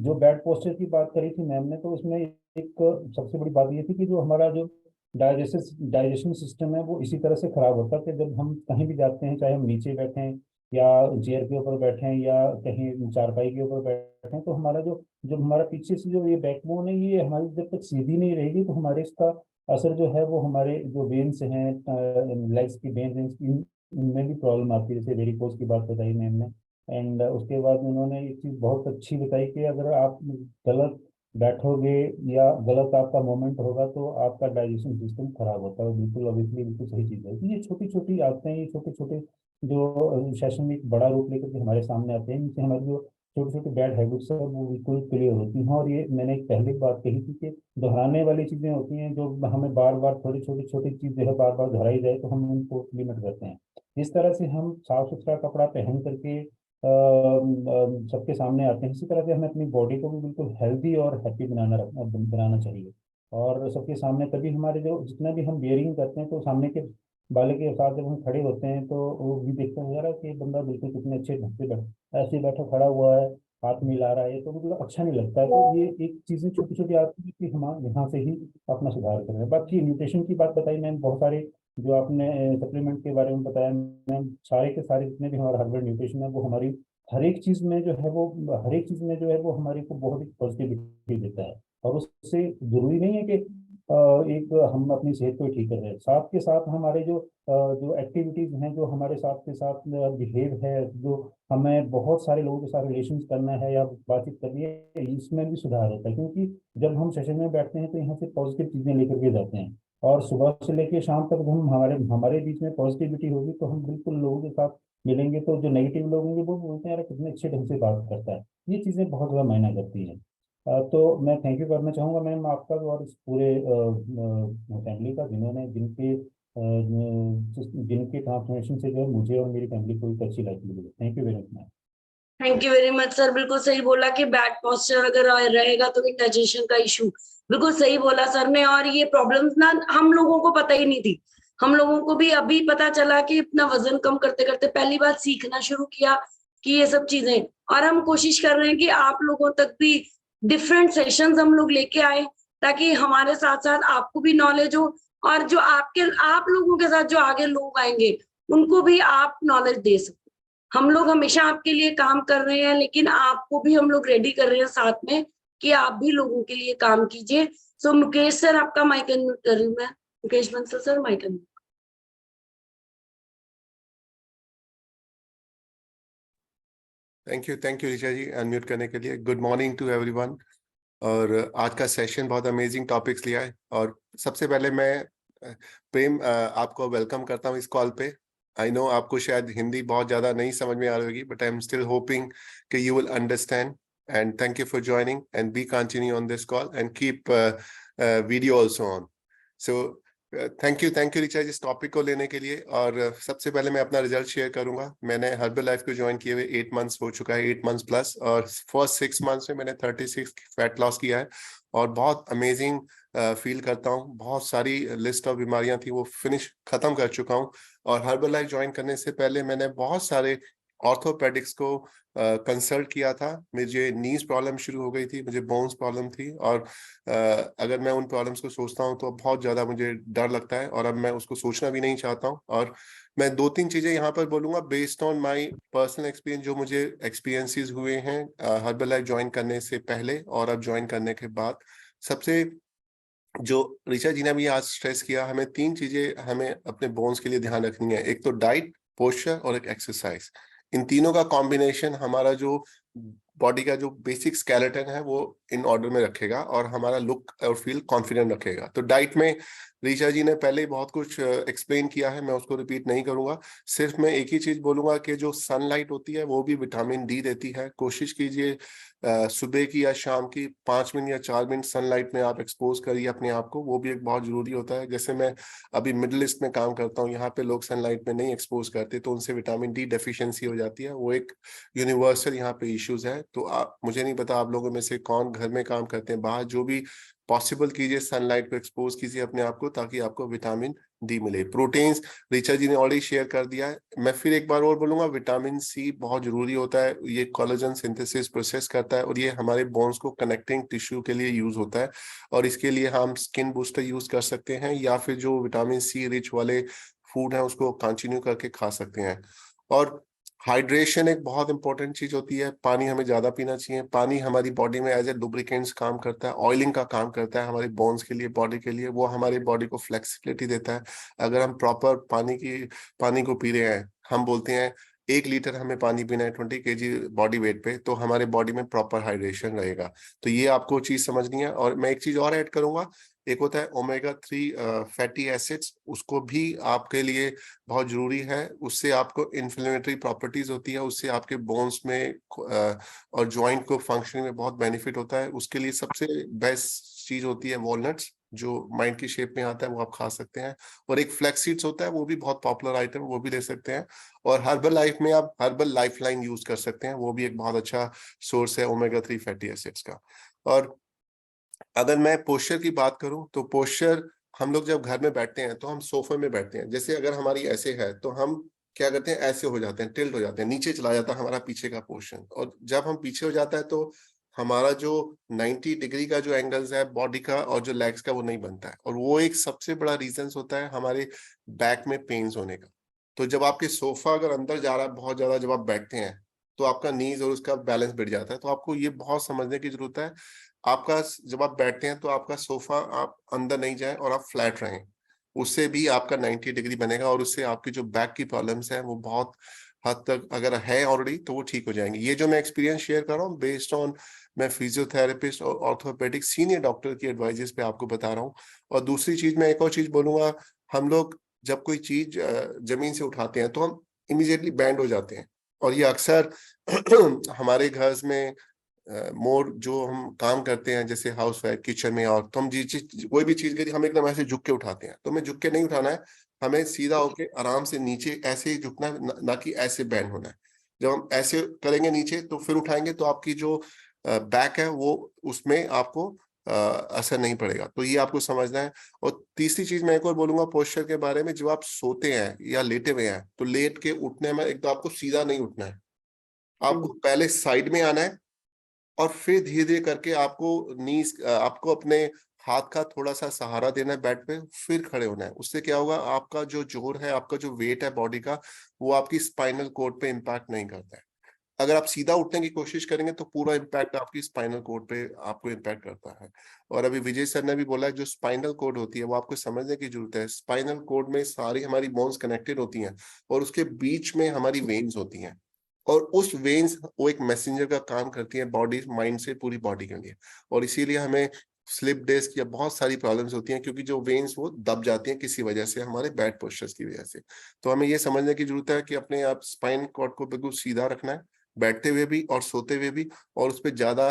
जो बैड पोस्चर की बात करी थी मैम ने, तो उसमें एक सबसे बड़ी बात ये थी कि जो हमारा जो डाइजेशन सिस्टम है वो इसी तरह से खराब होता है कि जब हम कहीं भी जाते हैं, चाहे हम नीचे बैठें या चेयर के ऊपर बैठें या कहीं चारपाई के ऊपर बैठें, तो हमारा जो हमारा पीछे से जो ये बैकबोन है, ये हमारी जब तक सीधी नहीं रहेगी तो हमारे इसका असर जो है वो हमारे जो वेन्स हैं, लेग्स की वेन्स, इनमें भी प्रॉब्लम आती है। जैसे वेरिकोज की बात बताई मैम ने। एंड उसके बाद उन्होंने एक चीज़ बहुत अच्छी बताई कि अगर आप गलत बैठोगे या गलत आपका मोमेंट होगा तो आपका डाइजेशन सिस्टम खराब होता है। बिल्कुल ऑब्वियसली बिल्कुल सही चीज़ है। तो ये छोटी छोटी आदतें, ये छोटे छोटे जो सेशन में एक बड़ा रूप लेकर के हमारे सामने आते हैं, इनसे हमारी जो छोटी छोटी बैड हैबिट्स है वो बिल्कुल क्लियर होती हैं। और ये मैंने एक पहले बात कही थी कि दोहराने वाली चीज़ें होती हैं, जो हमें बार बार थोड़ी छोटी चीज़ जो है बार बार दोहराई जाए तो हम उनको लिमिट करते हैं। जिस तरह से हम साफ सुथरा कपड़ा पहन करके सबके सामने आते हैं, इसी तरह से हमें अपनी बॉडी को भी बिल्कुल हेल्दी और हैप्पी बनाना चाहिए। और सबके सामने तभी हमारे जो जितना भी हम बियरिंग करते हैं, तो सामने के वाले के साथ जब हम खड़े होते हैं तो वो भी देखते हैं यार कि बंदा बिल्कुल कितने अच्छे ढंग से ऐसे बैठा खड़ा हुआ है, हाथ मिला रहा है, तो मतलब अच्छा नहीं लगता है। तो ये एक चीज़ें छोटी छोटी आती है कि हम यहाँ से ही अपना सुधार कर रहे हैं। बाकी न्यूट्रिशन की बात बताई मैंने, बहुत सारे जो आपने सप्लीमेंट के बारे में बताया मैम, सारे के सारे जितने भी हमारा हर्बल न्यूट्रिशन है वो हमारी हर एक चीज़ में जो है वो हमारे को बहुत ही पॉजिटिविटी देता है। और उससे जरूरी नहीं है कि एक हम अपनी सेहत को ठीक कर रहे हैं, साथ के साथ हमारे जो एक्टिविटीज़ हैं, जो हमारे साथ के साथ बिहेव है, जो हमें बहुत सारे लोगों के साथ रिलेशन करना है या बातचीत करनी है, इसमें भी सुधार होता है। क्योंकि जब हम सेशन में बैठते हैं तो यहाँ से पॉजिटिव चीज़ें लेकर के जाते हैं, और सुबह से लेकर शाम तक हम हमारे बीच में पॉजिटिविटी होगी तो हम बिल्कुल लोगों के साथ मिलेंगे, तो जो नेगेटिव लोग होंगे वो बोलते हैं यार कितने अच्छे ढंग से बात करता है। ये चीज़ें बहुत ज़्यादा मायने करती हैं। तो मैं थैंक यू करना चाहूँगा मैम आपका और इस पूरे फैमिली का, जिनके ट्रांसफॉर्मेशन से जो है मुझे और मेरी फैमिली को एक अच्छी लाइफ मिली। Thank you very much ma'am. Thank you very much sir, बिल्कुल सही बोला कि बैड पोस्चर अगर रहेगा तो डाइजेशन का इशू, बिल्कुल सही बोला सर ने। और ये प्रॉब्लम्स ना हम लोगों को पता ही नहीं थी, हम लोगों को भी अभी पता चला कि अपना वजन कम करते करते पहली बार सीखना शुरू किया कि ये सब चीजें। और हम कोशिश कर रहे हैं कि आप लोगों तक भी डिफरेंट सेशंस हम लोग लेके आए, ताकि हमारे साथ साथ आपको भी नॉलेज हो, और जो आप लोगों के साथ जो आगे लोग आएंगे उनको भी आप नॉलेज दे सको। हम लोग हमेशा आपके लिए काम कर रहे हैं, लेकिन आपको भी हम लोग रेडी कर रहे हैं साथ में कि आप भी लोगों के लिए काम कीजिए। सो मुकेश सर आपका माइक अनम्यूट कर रही हूँ मैं। Mukesh Bansal sir mike unmute. Thank you Richa ji unmute करने के लिए। Good morning to everyone. और आज का सेशन बहुत अमेजिंग टॉपिक्स लिया है, और सबसे पहले मैं प्रेम आपको वेलकम करता हूँ इस कॉल पे। आई नो आपको शायद हिंदी बहुत ज्यादा नहीं समझ में आ रही होगी, but I am still hoping कि you will understand, and thank you for joining and be continue on this call and keep video also on. So thank you Richa ji इस टॉपिक को लेने के लिए। और सबसे पहले मैं अपना रिजल्ट शेयर करूंगा। मैंने हर्बल लाइफ को ज्वाइन किए हुए 8 मंथ्स हो चुका है, 8 मंथ्स प्लस, और फर्स्ट 6 मंथ्स में मैंने 36 फैट लॉस किया है और बहुत अमेजिंग फील करता हूँ। बहुत सारी लिस्ट ऑफ बीमारियां थी वो खत्म कर चुका हूँ। और हर्बल लाइफ ज्वाइन करने से पहले मैंने बहुत सारे ऑर्थोपेडिक्स को कंसल्ट किया था। मुझे नीज प्रॉब्लम शुरू हो गई थी, मुझे बोन्स प्रॉब्लम थी, और अगर मैं उन प्रॉब्लम्स को सोचता हूँ तो बहुत ज़्यादा मुझे डर लगता है, और अब मैं उसको सोचना भी नहीं चाहता हूँ। और मैं 2-3 चीज़ें यहाँ पर बोलूँगा based on my personal experience, जो मुझे एक्सपीरियंसेस हुए हैं हर्बल लाइफ ज्वाइन करने से पहले और अब ज्वाइन करने के बाद। सबसे जो ऋचा जी ने अभी आज स्ट्रेस किया, हमें 3 चीजें हमें अपने बोन्स के लिए ध्यान रखनी है। एक तो डाइट, पोस्चर और एक एक्सरसाइज। इन तीनों का कॉम्बिनेशन हमारा जो बॉडी का जो बेसिक स्केलेटन है वो इन ऑर्डर में रखेगा और हमारा लुक और फील कॉन्फिडेंट रखेगा। तो डाइट में ऋचा जी ने पहले ही बहुत कुछ एक्सप्लेन किया है, मैं उसको रिपीट नहीं करूंगा। सिर्फ मैं एक ही चीज बोलूंगा कि जो सनलाइट होती है वो भी विटामिन डी देती है। कोशिश कीजिए सुबह की या शाम की 5 मिनट या 4 मिनट सनलाइट में आप एक्सपोज करिए अपने आप को, वो भी एक बहुत जरूरी होता है। जैसे मैं अभी मिडिल ईस्ट में काम करता हूँ, यहाँ पे लोग सनलाइट में नहीं एक्सपोज करते तो उनसे विटामिन डी डेफिशिएंसी हो जाती है। वो एक यूनिवर्सल यहाँ पे इश्यूज है। तो मुझे नहीं पता आप लोगों में से कौन घर में काम करते हैं, बाहर जो भी पॉसिबल कीजिए सनलाइट को एक्सपोज कीजिए अपने आप को, ताकि आपको विटामिन डी मिले। प्रोटीन्स ऋचा जी ने ऑलरेडी शेयर कर दिया है, मैं फिर एक बार और बोलूंगा, विटामिन सी बहुत जरूरी होता है। ये कोलेजन सिंथेसिस प्रोसेस करता है और ये हमारे बोन्स को कनेक्टिंग टिश्यू के लिए यूज होता है, और इसके लिए हम स्किन बूस्टर यूज कर सकते हैं या फिर जो विटामिन सी रिच वाले फूड है उसको कंटिन्यू करके खा सकते हैं। और हाइड्रेशन एक बहुत इंपॉर्टेंट चीज होती है, पानी हमें ज्यादा पीना चाहिए। पानी हमारी बॉडी में एज ए लुब्रिकेंट्स काम करता है, ऑयलिंग का काम करता है हमारे बोन्स के लिए, बॉडी के लिए। वो हमारी बॉडी को फ्लेक्सिबिलिटी देता है। अगर हम प्रॉपर पानी को पी रहे हैं, हम बोलते हैं 1 लीटर हमें पानी पीना है 20 kg बॉडी वेट पे, तो हमारे बॉडी में प्रॉपर हाइड्रेशन रहेगा। तो ये आपको चीज समझनी है। और मैं एक चीज और ऐड करूंगा, एक होता है ओमेगा 3 फैटी एसिड्स, उसको भी आपके लिए बहुत जरूरी है। उससे आपको इन्फ्लेमेटरी प्रॉपर्टीज होती है, उससे आपके बोन्स में और जॉइंट को फंक्शनिंग में बहुत बेनिफिट होता है। उसके लिए सबसे बेस्ट चीज होती है वॉलनट्स, जो माइंड की शेप में आता है, वो आप खा सकते हैं। और एक फ्लैक्स सीड्स होता है, वो भी बहुत पॉपुलर आइटम, वो भी ले सकते हैं। और हर्बल लाइफ में आप हर्बल लाइफ लाइन यूज कर सकते हैं, वो भी एक बहुत अच्छा सोर्स है ओमेगा 3 फैटी एसिड्स का। और अगर मैं पोस्चर की बात करूं तो पोस्चर, हम लोग जब घर में बैठते हैं तो हम सोफे में बैठते हैं। जैसे अगर हमारी ऐसे है तो हम क्या करते हैं, ऐसे हो जाते हैं, टिल्ट हो जाते हैं, नीचे चला जाता है हमारा पीछे का पोर्शन। और जब हम पीछे हो जाता है तो हमारा जो 90 डिग्री का जो एंगल्स है बॉडी का और जो लेग्स का, वो नहीं बनता है। और वो एक सबसे बड़ा रीजन होता है हमारे बैक में पेन्स होने का। तो जब आपके सोफा अगर अंदर जा रहा है बहुत ज्यादा, जब आप बैठते हैं तो आपका नीज और उसका बैलेंस बिगड़ जाता है। तो आपको ये बहुत समझने की जरूरत है। आपका जब आप बैठते हैं तो आपका सोफा आप अंदर नहीं जाए और आप फ्लैट रहें, उससे भी आपका 90 डिग्री बनेगा, और उससे आपकी जो बैक की प्रॉब्लम्स हैं वो बहुत हद तक अगर है ऑलरेडी तो वो ठीक हो जाएंगे। ये जो मैं एक्सपीरियंस शेयर कर रहा हूँ बेस्ड ऑन, मैं फिजियोथेरेपिस्ट और ऑर्थोपेडिक सीनियर डॉक्टर की एडवाइजेस पे आपको बता रहा हूँ। और दूसरी चीज, मैं एक और चीज बोलूंगा, हम लोग जब कोई चीज जमीन से उठाते हैं तो हम इमीडिएटली बैंड हो जाते हैं। और ये अक्सर हमारे घर में मोर जो हम काम करते हैं जैसे हाउस वाइफ किचन में, और तो हम कोई भी चीज करी हम एकदम ऐसे झुक के उठाते हैं। तो हमें झुक के नहीं उठाना है, हमें सीधा होके आराम से नीचे ऐसे ही झुकना है, ना कि ऐसे बैंड होना है। जब हम ऐसे करेंगे नीचे तो फिर उठाएंगे तो आपकी जो बैक है वो उसमें आपको असर नहीं पड़ेगा। तो ये आपको समझना है। और तीसरी चीज मैं एक और बोलूंगा पोस्चर के बारे में, जब आप सोते हैं या लेटे हुए हैं तो लेट के उठने में एक तो आपको सीधा नहीं उठना है, आपको पहले साइड में आना है और फिर धीरे धीरे करके आपको अपने हाथ का थोड़ा सा सहारा देना है बेड पे, फिर खड़े होना है। उससे क्या होगा, आपका जो जोर है, आपका जो वेट है बॉडी का, वो आपकी स्पाइनल कोड पे इम्पैक्ट नहीं करता है। अगर आप सीधा उठने की कोशिश करेंगे तो पूरा इम्पैक्ट आपकी स्पाइनल कोड पे आपको इम्पैक्ट करता है। और अभी विजय सर ने भी बोला जो स्पाइनल कोड होती है वो आपको समझने की जरूरत है। स्पाइनल कोड में सारी हमारी बोन्स कनेक्टेड होती हैं और उसके बीच में हमारी वेन्स होती हैं, और उस वेन्स वो एक मैसेंजर का काम करती है बॉडी माइंड से पूरी बॉडी के लिए। और इसीलिए हमें स्लिप डिस्क या बहुत सारी प्रॉब्लम्स होती हैं, क्योंकि जो वेन्स वो दब जाती हैं किसी वजह से, हमारे बैड पोस्चर्स की वजह से। तो हमें ये समझने की जरूरत है कि अपने आप स्पाइन कॉर्ड को बिल्कुल सीधा रखना है, बैठते हुए भी और सोते हुए भी, और उस पर ज्यादा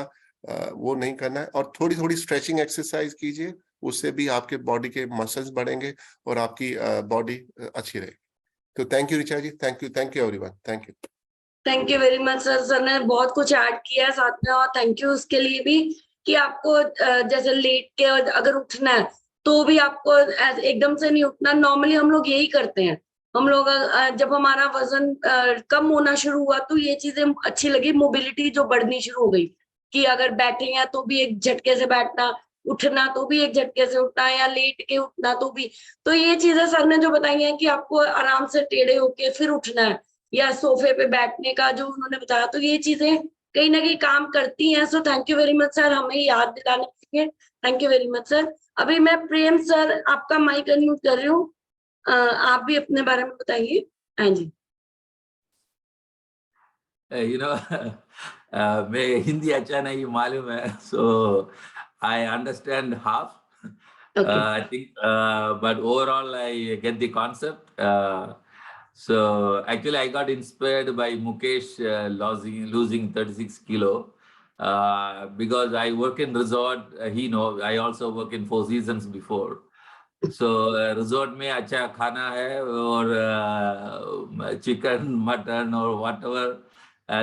वो नहीं करना है। और थोड़ी थोड़ी स्ट्रेचिंग एक्सरसाइज कीजिए, उससे भी आपके बॉडी के मसल्स बढ़ेंगे और आपकी बॉडी अच्छी रहेगी। तो thank you Richa ji, thank you everyone, thank you. Thank you very much sir. Sir ने बहुत कुछ ऐड किया है साथ में, और थैंक यू उसके लिए भी कि आपको जैसे लेट के अगर उठना है तो भी आपको एकदम से नहीं उठना। नॉर्मली हम लोग यही करते हैं, हम लोग जब हमारा वजन कम होना शुरू हुआ तो ये चीजें अच्छी लगी, मोबिलिटी जो बढ़नी शुरू हो गई कि अगर बैठे हैं तो भी एक झटके से बैठना, उठना तो भी एक झटके से उठना, या लेट के उठना तो भी। तो ये चीजें सर ने जो बताई हैं कि आपको आराम से टेढ़े होके फिर उठना है, या सोफे पे बैठने का जो उन्होंने बताया, तो ये चीजें कहीं ना कहीं काम करती हैं। सो thank you very much sir हमें याद दिलाने के लिए, thank you very much sir. अभी मैं प्रेम सर आपका माइक अनम्यूट कर रही हूँ, आप भी अपने बारे में बताइए। हाँ जी। you know, मैं हिंदी अच्छा नहीं मालूम है, so I understand half. Okay. I think, but overall I get the concept. So actually I got inspired by Mukesh losing 36 kilo. Because I work in resort, he know I also work in Four Seasons before. So resort में अच्छा खाना है और chicken, mutton or whatever.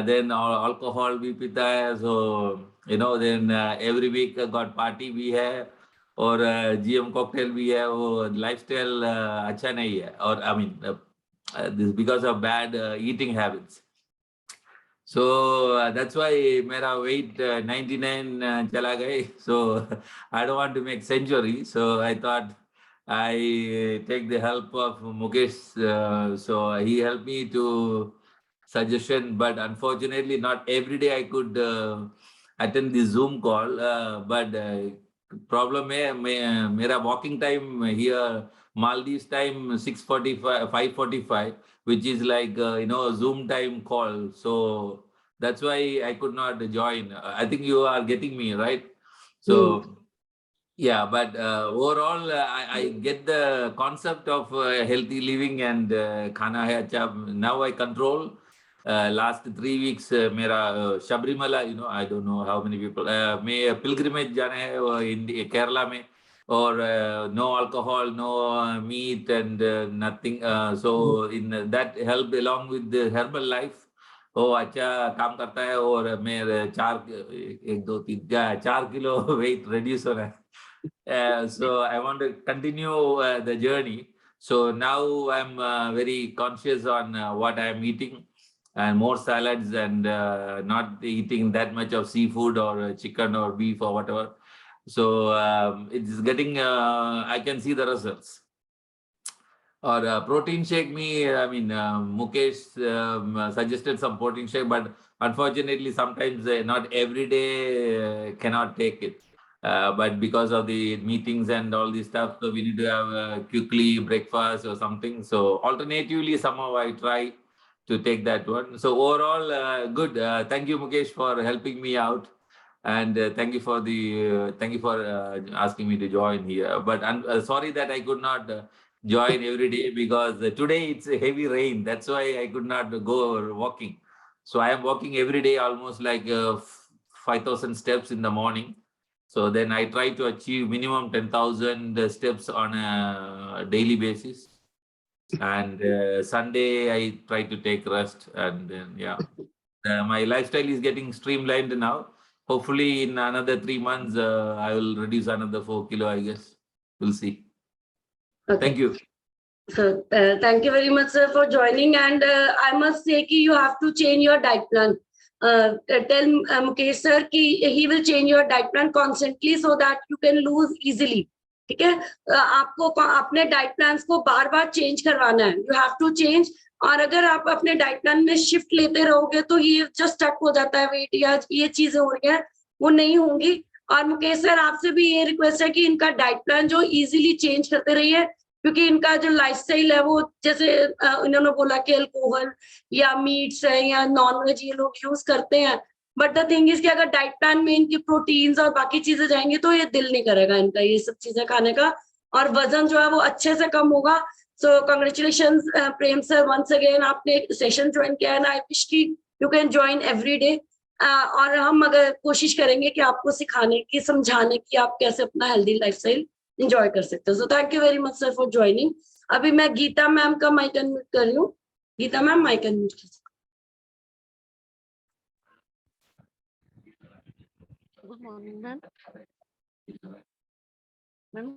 Then alcohol भी पीता है, so you know, then every week got party भी है और GM cocktail भी है. वो lifestyle अच्छा नहीं है, और I mean this because of bad eating habits. So that's why मेरा weight 99 चला गए. So I don't want to make century. So I thought I take the help of Mukesh. So he helped me to suggestion, but unfortunately not every day I could attend the Zoom call. But problem है मेरा walking time here Maldives time 6:45 5:45, which is like you know, Zoom time call. So that's why I could not join. I think you are getting me right. So yeah, but overall I get the concept of healthy living and khana hai acha. Now I control. Last 3 weeks मेरा Sabrimala, you know, I don't know how many people मैं pilgrimage जाना है in Kerala में, or no alcohol, no meat and nothing. So in that help along with the herbal life. वो अच्छा काम करता है और मेरे 4 किलो weight reduce हो रहा है. So I want to continue the journey. So now I'm very conscious on what I'm eating, and more salads, and not eating that much of seafood or chicken or beef or whatever. So it's getting, I can see the results. Or protein shake me, I mean, Mukesh suggested some protein shake, but unfortunately sometimes not every day cannot take it. But because of the meetings and all this stuff, so we need to have quickly breakfast or something. So alternatively, somehow I try to take that one. So overall, good. Thank you, Mukesh, for helping me out, and thank you for asking me to join here. But sorry that I could not join every day, because today it's a heavy rain. That's why I could not go walking. So I am walking every day, almost like 5,000 steps in the morning. So then I try to achieve minimum 10,000 steps on a daily basis. And Sunday I try to take rest, and then yeah, my lifestyle is getting streamlined now. Hopefully in another 3 months I will reduce another 4 kilo, I guess. We'll see. Okay. Thank you. So thank you very much, sir, for joining. And I must say कि you have to change your diet plan. Tell Mukesh sir कि he will change your diet plan constantly so that you can lose easily. ठीक है, आपको अपने diet plans को बार बार change करवाना है. You have to change. और अगर आप अपने डाइट प्लान में शिफ्ट लेते रहोगे तो ये जस्ट स्टक हो जाता है वेट, या ये चीजें हो रही हैं वो नहीं होंगी. और मुकेश सर आपसे भी ये रिक्वेस्ट है कि इनका डाइट प्लान जो इजीली चेंज करते रहिए, क्योंकि इनका जो लाइफस्टाइल है वो जैसे इन्होंने बोला कि अल्कोहल या मीट्स है या नॉनवेज ये लोग यूज करते हैं. बट द थिंग इज कि अगर डाइट प्लान में इनकी प्रोटीन्स और बाकी चीजें जाएंगी तो ये दिल नहीं करेगा इनका ये सब चीजें खाने का, और वजन जो है वो अच्छे से कम होगा. सो कांग्रेचुलेशन प्रेम सर, वंस अगेन आपने एक सेशन ज्वाइन किया है ना. आई विश की you can join every day. और हम अगर कोशिश करेंगे कि आपको सिखाने की, समझाने की आप कैसे अपना हेल्दी लाइफस्टाइल एंजॉय कर सकते हो. So thank you very much sir for joining. अभी मैं गीता मैम का माइक अनम्यूट कर रही हूँ. गीता मैम माइक अनम्यूट कीजिए. Good morning ma'am. Ma'am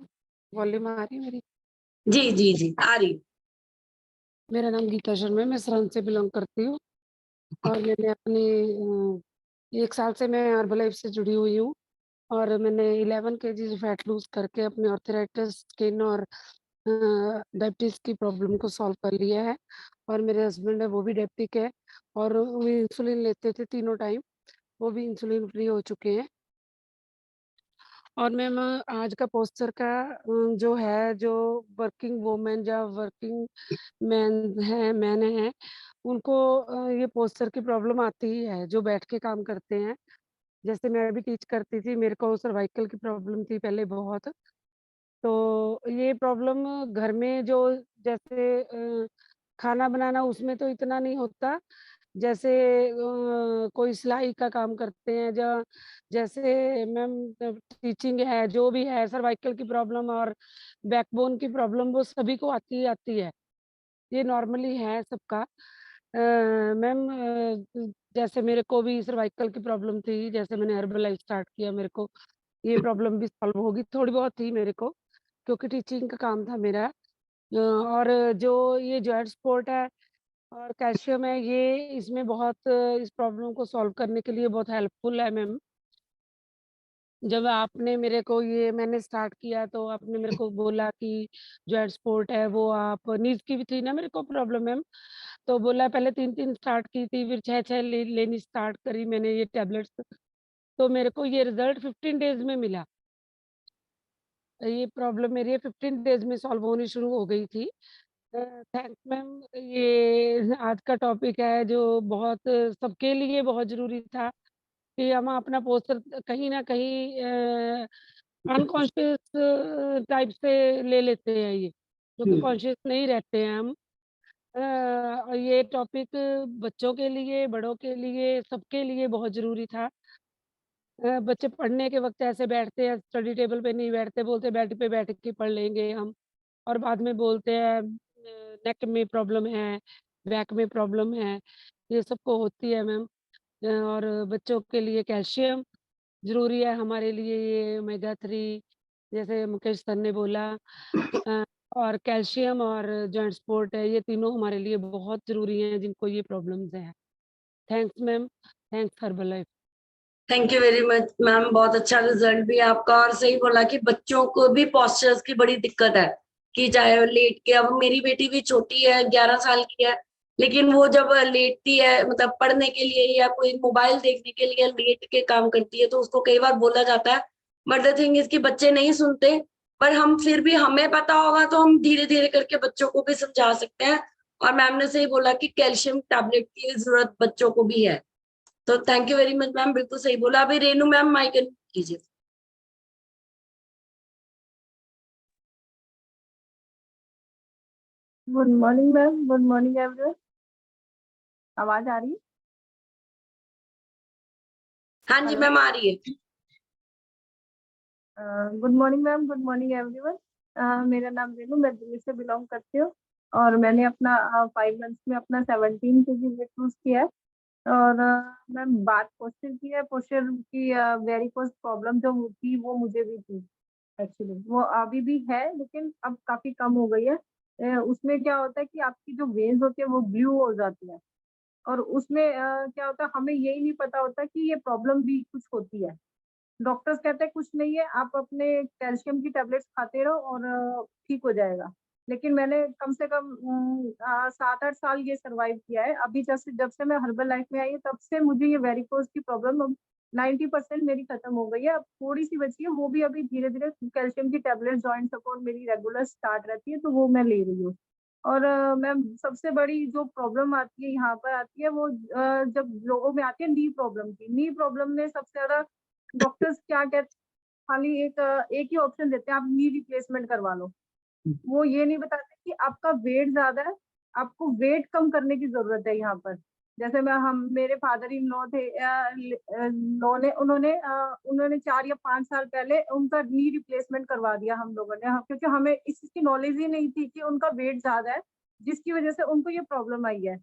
volume आ रही है मेरी? जी जी जी आ रही. मेरा नाम गीता शर्मा है, मैं सरहंद से बिलोंग करती हूँ और मैंने अपनी 1 साल से मैं हर्बलाइफ से जुड़ी हुई हूँ और मैंने 11 केजी फैट लूज करके अपने आर्थराइटिस, स्किन और डायबिटीज की प्रॉब्लम को सॉल्व कर लिया है। और मेरे हस्बैंड है वो भी डायबिटिक है और वो इंसुलिन लेते थे तीनों टाइम, वो भी इंसुलिन फ्री हो चुके हैं। और मैम आज का पोस्चर का जो है, जो वर्किंग वुमेन या वर्किंग मैन है उनको ये पोस्चर की प्रॉब्लम आती ही है, जो बैठ के काम करते हैं। जैसे मैं भी टीच करती थी, मेरे को सर्वाइकल की प्रॉब्लम थी पहले बहुत। तो ये प्रॉब्लम घर में जो जैसे खाना बनाना उसमें तो इतना नहीं होता, जैसे कोई सिलाई का काम करते हैं या जैसे मैम टीचिंग है, जो भी है, सर्वाइकल की प्रॉब्लम और बैकबोन की प्रॉब्लम वो सभी को आती ही आती है। ये नॉर्मली है सबका। मैम जैसे मेरे को भी सर्वाइकल की प्रॉब्लम थी, जैसे मैंने हर्बलाइफ स्टार्ट किया, मेरे को ये प्रॉब्लम भी सॉल्व होगी, थोड़ी बहुत थी मेरे को, क्योंकि टीचिंग का काम था मेरा। और जो ये जॉइंट सपोर्ट है और कैल्शियम है, ये इसमें बहुत इस प्रॉब्लम को सॉल्व करने के लिए बहुत हेल्पफुल है मैम। जब आपने मेरे को ये मैंने स्टार्ट किया तो आपने मेरे को बोला कि जॉइंट सपोर्ट है वो आप नीज की भी थी ना मेरे को प्रॉब्लम मैम, तो बोला पहले 3-3 स्टार्ट की थी, फिर 6-6 लेनी स्टार्ट करी मैंने ये टैबलेट्स। तो मेरे को ये रिजल्ट 15 डेज में मिला। ये प्रॉब्लम मेरी 15 डेज में सॉल्व होनी शुरू हो गई थी। Thanks ma'am. ये आज का टॉपिक है जो बहुत सबके लिए बहुत ज़रूरी था कि हम अपना पोस्चर कहीं न कहीं अनकॉन्शियस टाइप से ले लेते हैं ये, क्योंकि कॉन्शियस नहीं रहते हैं हम। ये टॉपिक बच्चों के लिए, बड़ों के लिए, सबके लिए बहुत ज़रूरी था। बच्चे पढ़ने के वक़्त ऐसे बैठते हैं, स्टडी टेबल पे नहीं बैठते, बोलते बेड पे बैठ के पढ़ लेंगे हम, और बाद में बोलते हैं नेक में प्रॉब्लम है, बैक में प्रॉब्लम है, ये सबको होती है मैम। और बच्चों के लिए कैल्शियम ज़रूरी है, हमारे लिए ये ओमेगा 3 जैसे मुकेश सर ने बोला, अ, और कैल्शियम और जॉइंट सपोर्ट है, ये तीनों हमारे लिए बहुत ज़रूरी हैं जिनको ये प्रॉब्लम्स हैं। Thanks ma'am, thanks Herbalife. Thank you very much ma'am, बहुत अच्छा रिजल्ट भी है आपका। और सही बोला कि बच्चों को भी पोस्चर्स की बड़ी दिक्कत है कि चाहे वो लेट के, अब मेरी बेटी भी छोटी है, 11 साल की है, लेकिन वो जब लेटती है, मतलब पढ़ने के लिए या कोई मोबाइल देखने के लिए लेट के काम करती है, तो उसको कई बार बोला जाता है, बट द थिंग इसके बच्चे नहीं सुनते। पर हम फिर भी, हमें पता होगा तो हम धीरे धीरे करके बच्चों को भी समझा सकते हैं। और मैम ने सही बोला कि कैल्शियम टैबलेट की जरूरत बच्चों को भी है। तो thank you very much ma'am, बिल्कुल सही बोला। अभी रेनू मैम माइक कीजिए। Good morning ma'am, good morning everyone. आवाज आ रही है? हाँ जी हेलो। मैम, आ रही है। Good morning ma'am, good morning everyone. मेरा नाम रेनू, मैं दिल्ली से बिलोंग करती हूँ और मैंने अपना 5 मंथ्स में अपना 17 केजी वेट लूज किया है। और मैम बात पोस्चर की है, पोस्चर की वेरिकोज प्रॉब्लम जो थी वो मुझे भी थी एक्चुअली, वो अभी भी है लेकिन अब काफी कम हो गई है। उसमें क्या होता है कि आपकी जो वेन्स होती है वो ब्लू हो जाती है और उसमें क्या होता है, हमें यही नहीं पता होता कि ये प्रॉब्लम भी कुछ होती है। डॉक्टर्स कहते हैं कुछ नहीं है, आप अपने कैल्शियम की टेबलेट्स खाते रहो और ठीक हो जाएगा। लेकिन मैंने कम से कम 7-8 साल ये सर्वाइव किया है। अभी जब से मैं हर्बल लाइफ में आई हूँ तब से मुझे ये वेरिकोज की प्रॉब्लम 90% मेरी खत्म हो गई है। अब थोड़ी सी बची है, वो भी अभी धीरे धीरे कैल्शियम की टेबलेट जॉइंट सपोर्ट मेरी रेगुलर स्टार्ट रहती है तो वो मैं ले रही हूँ। और मैम सबसे बड़ी जो प्रॉब्लम आती है यहाँ पर आती है वो जब लोगों में आती है नी प्रॉब्लम की। नी प्रॉब्लम में सबसे ज्यादा डॉक्टर्स क्या कहते हैं, खाली एक ही ऑप्शन देते हैं, आप नी रिप्लेसमेंट करवा लो। वो ये नहीं बताते कि आपका वेट ज्यादा है, आपको वेट कम करने की जरूरत है यहाँ पर। जैसे मेरे फादर इन लॉ थे, उन्होंने 4 या 5 साल पहले उनका नी रिप्लेसमेंट करवा दिया हम लोगों ने, क्योंकि हमें इस चीज की नॉलेज ही नहीं थी कि उनका वेट ज्यादा है जिसकी वजह से उनको ये प्रॉब्लम आई है।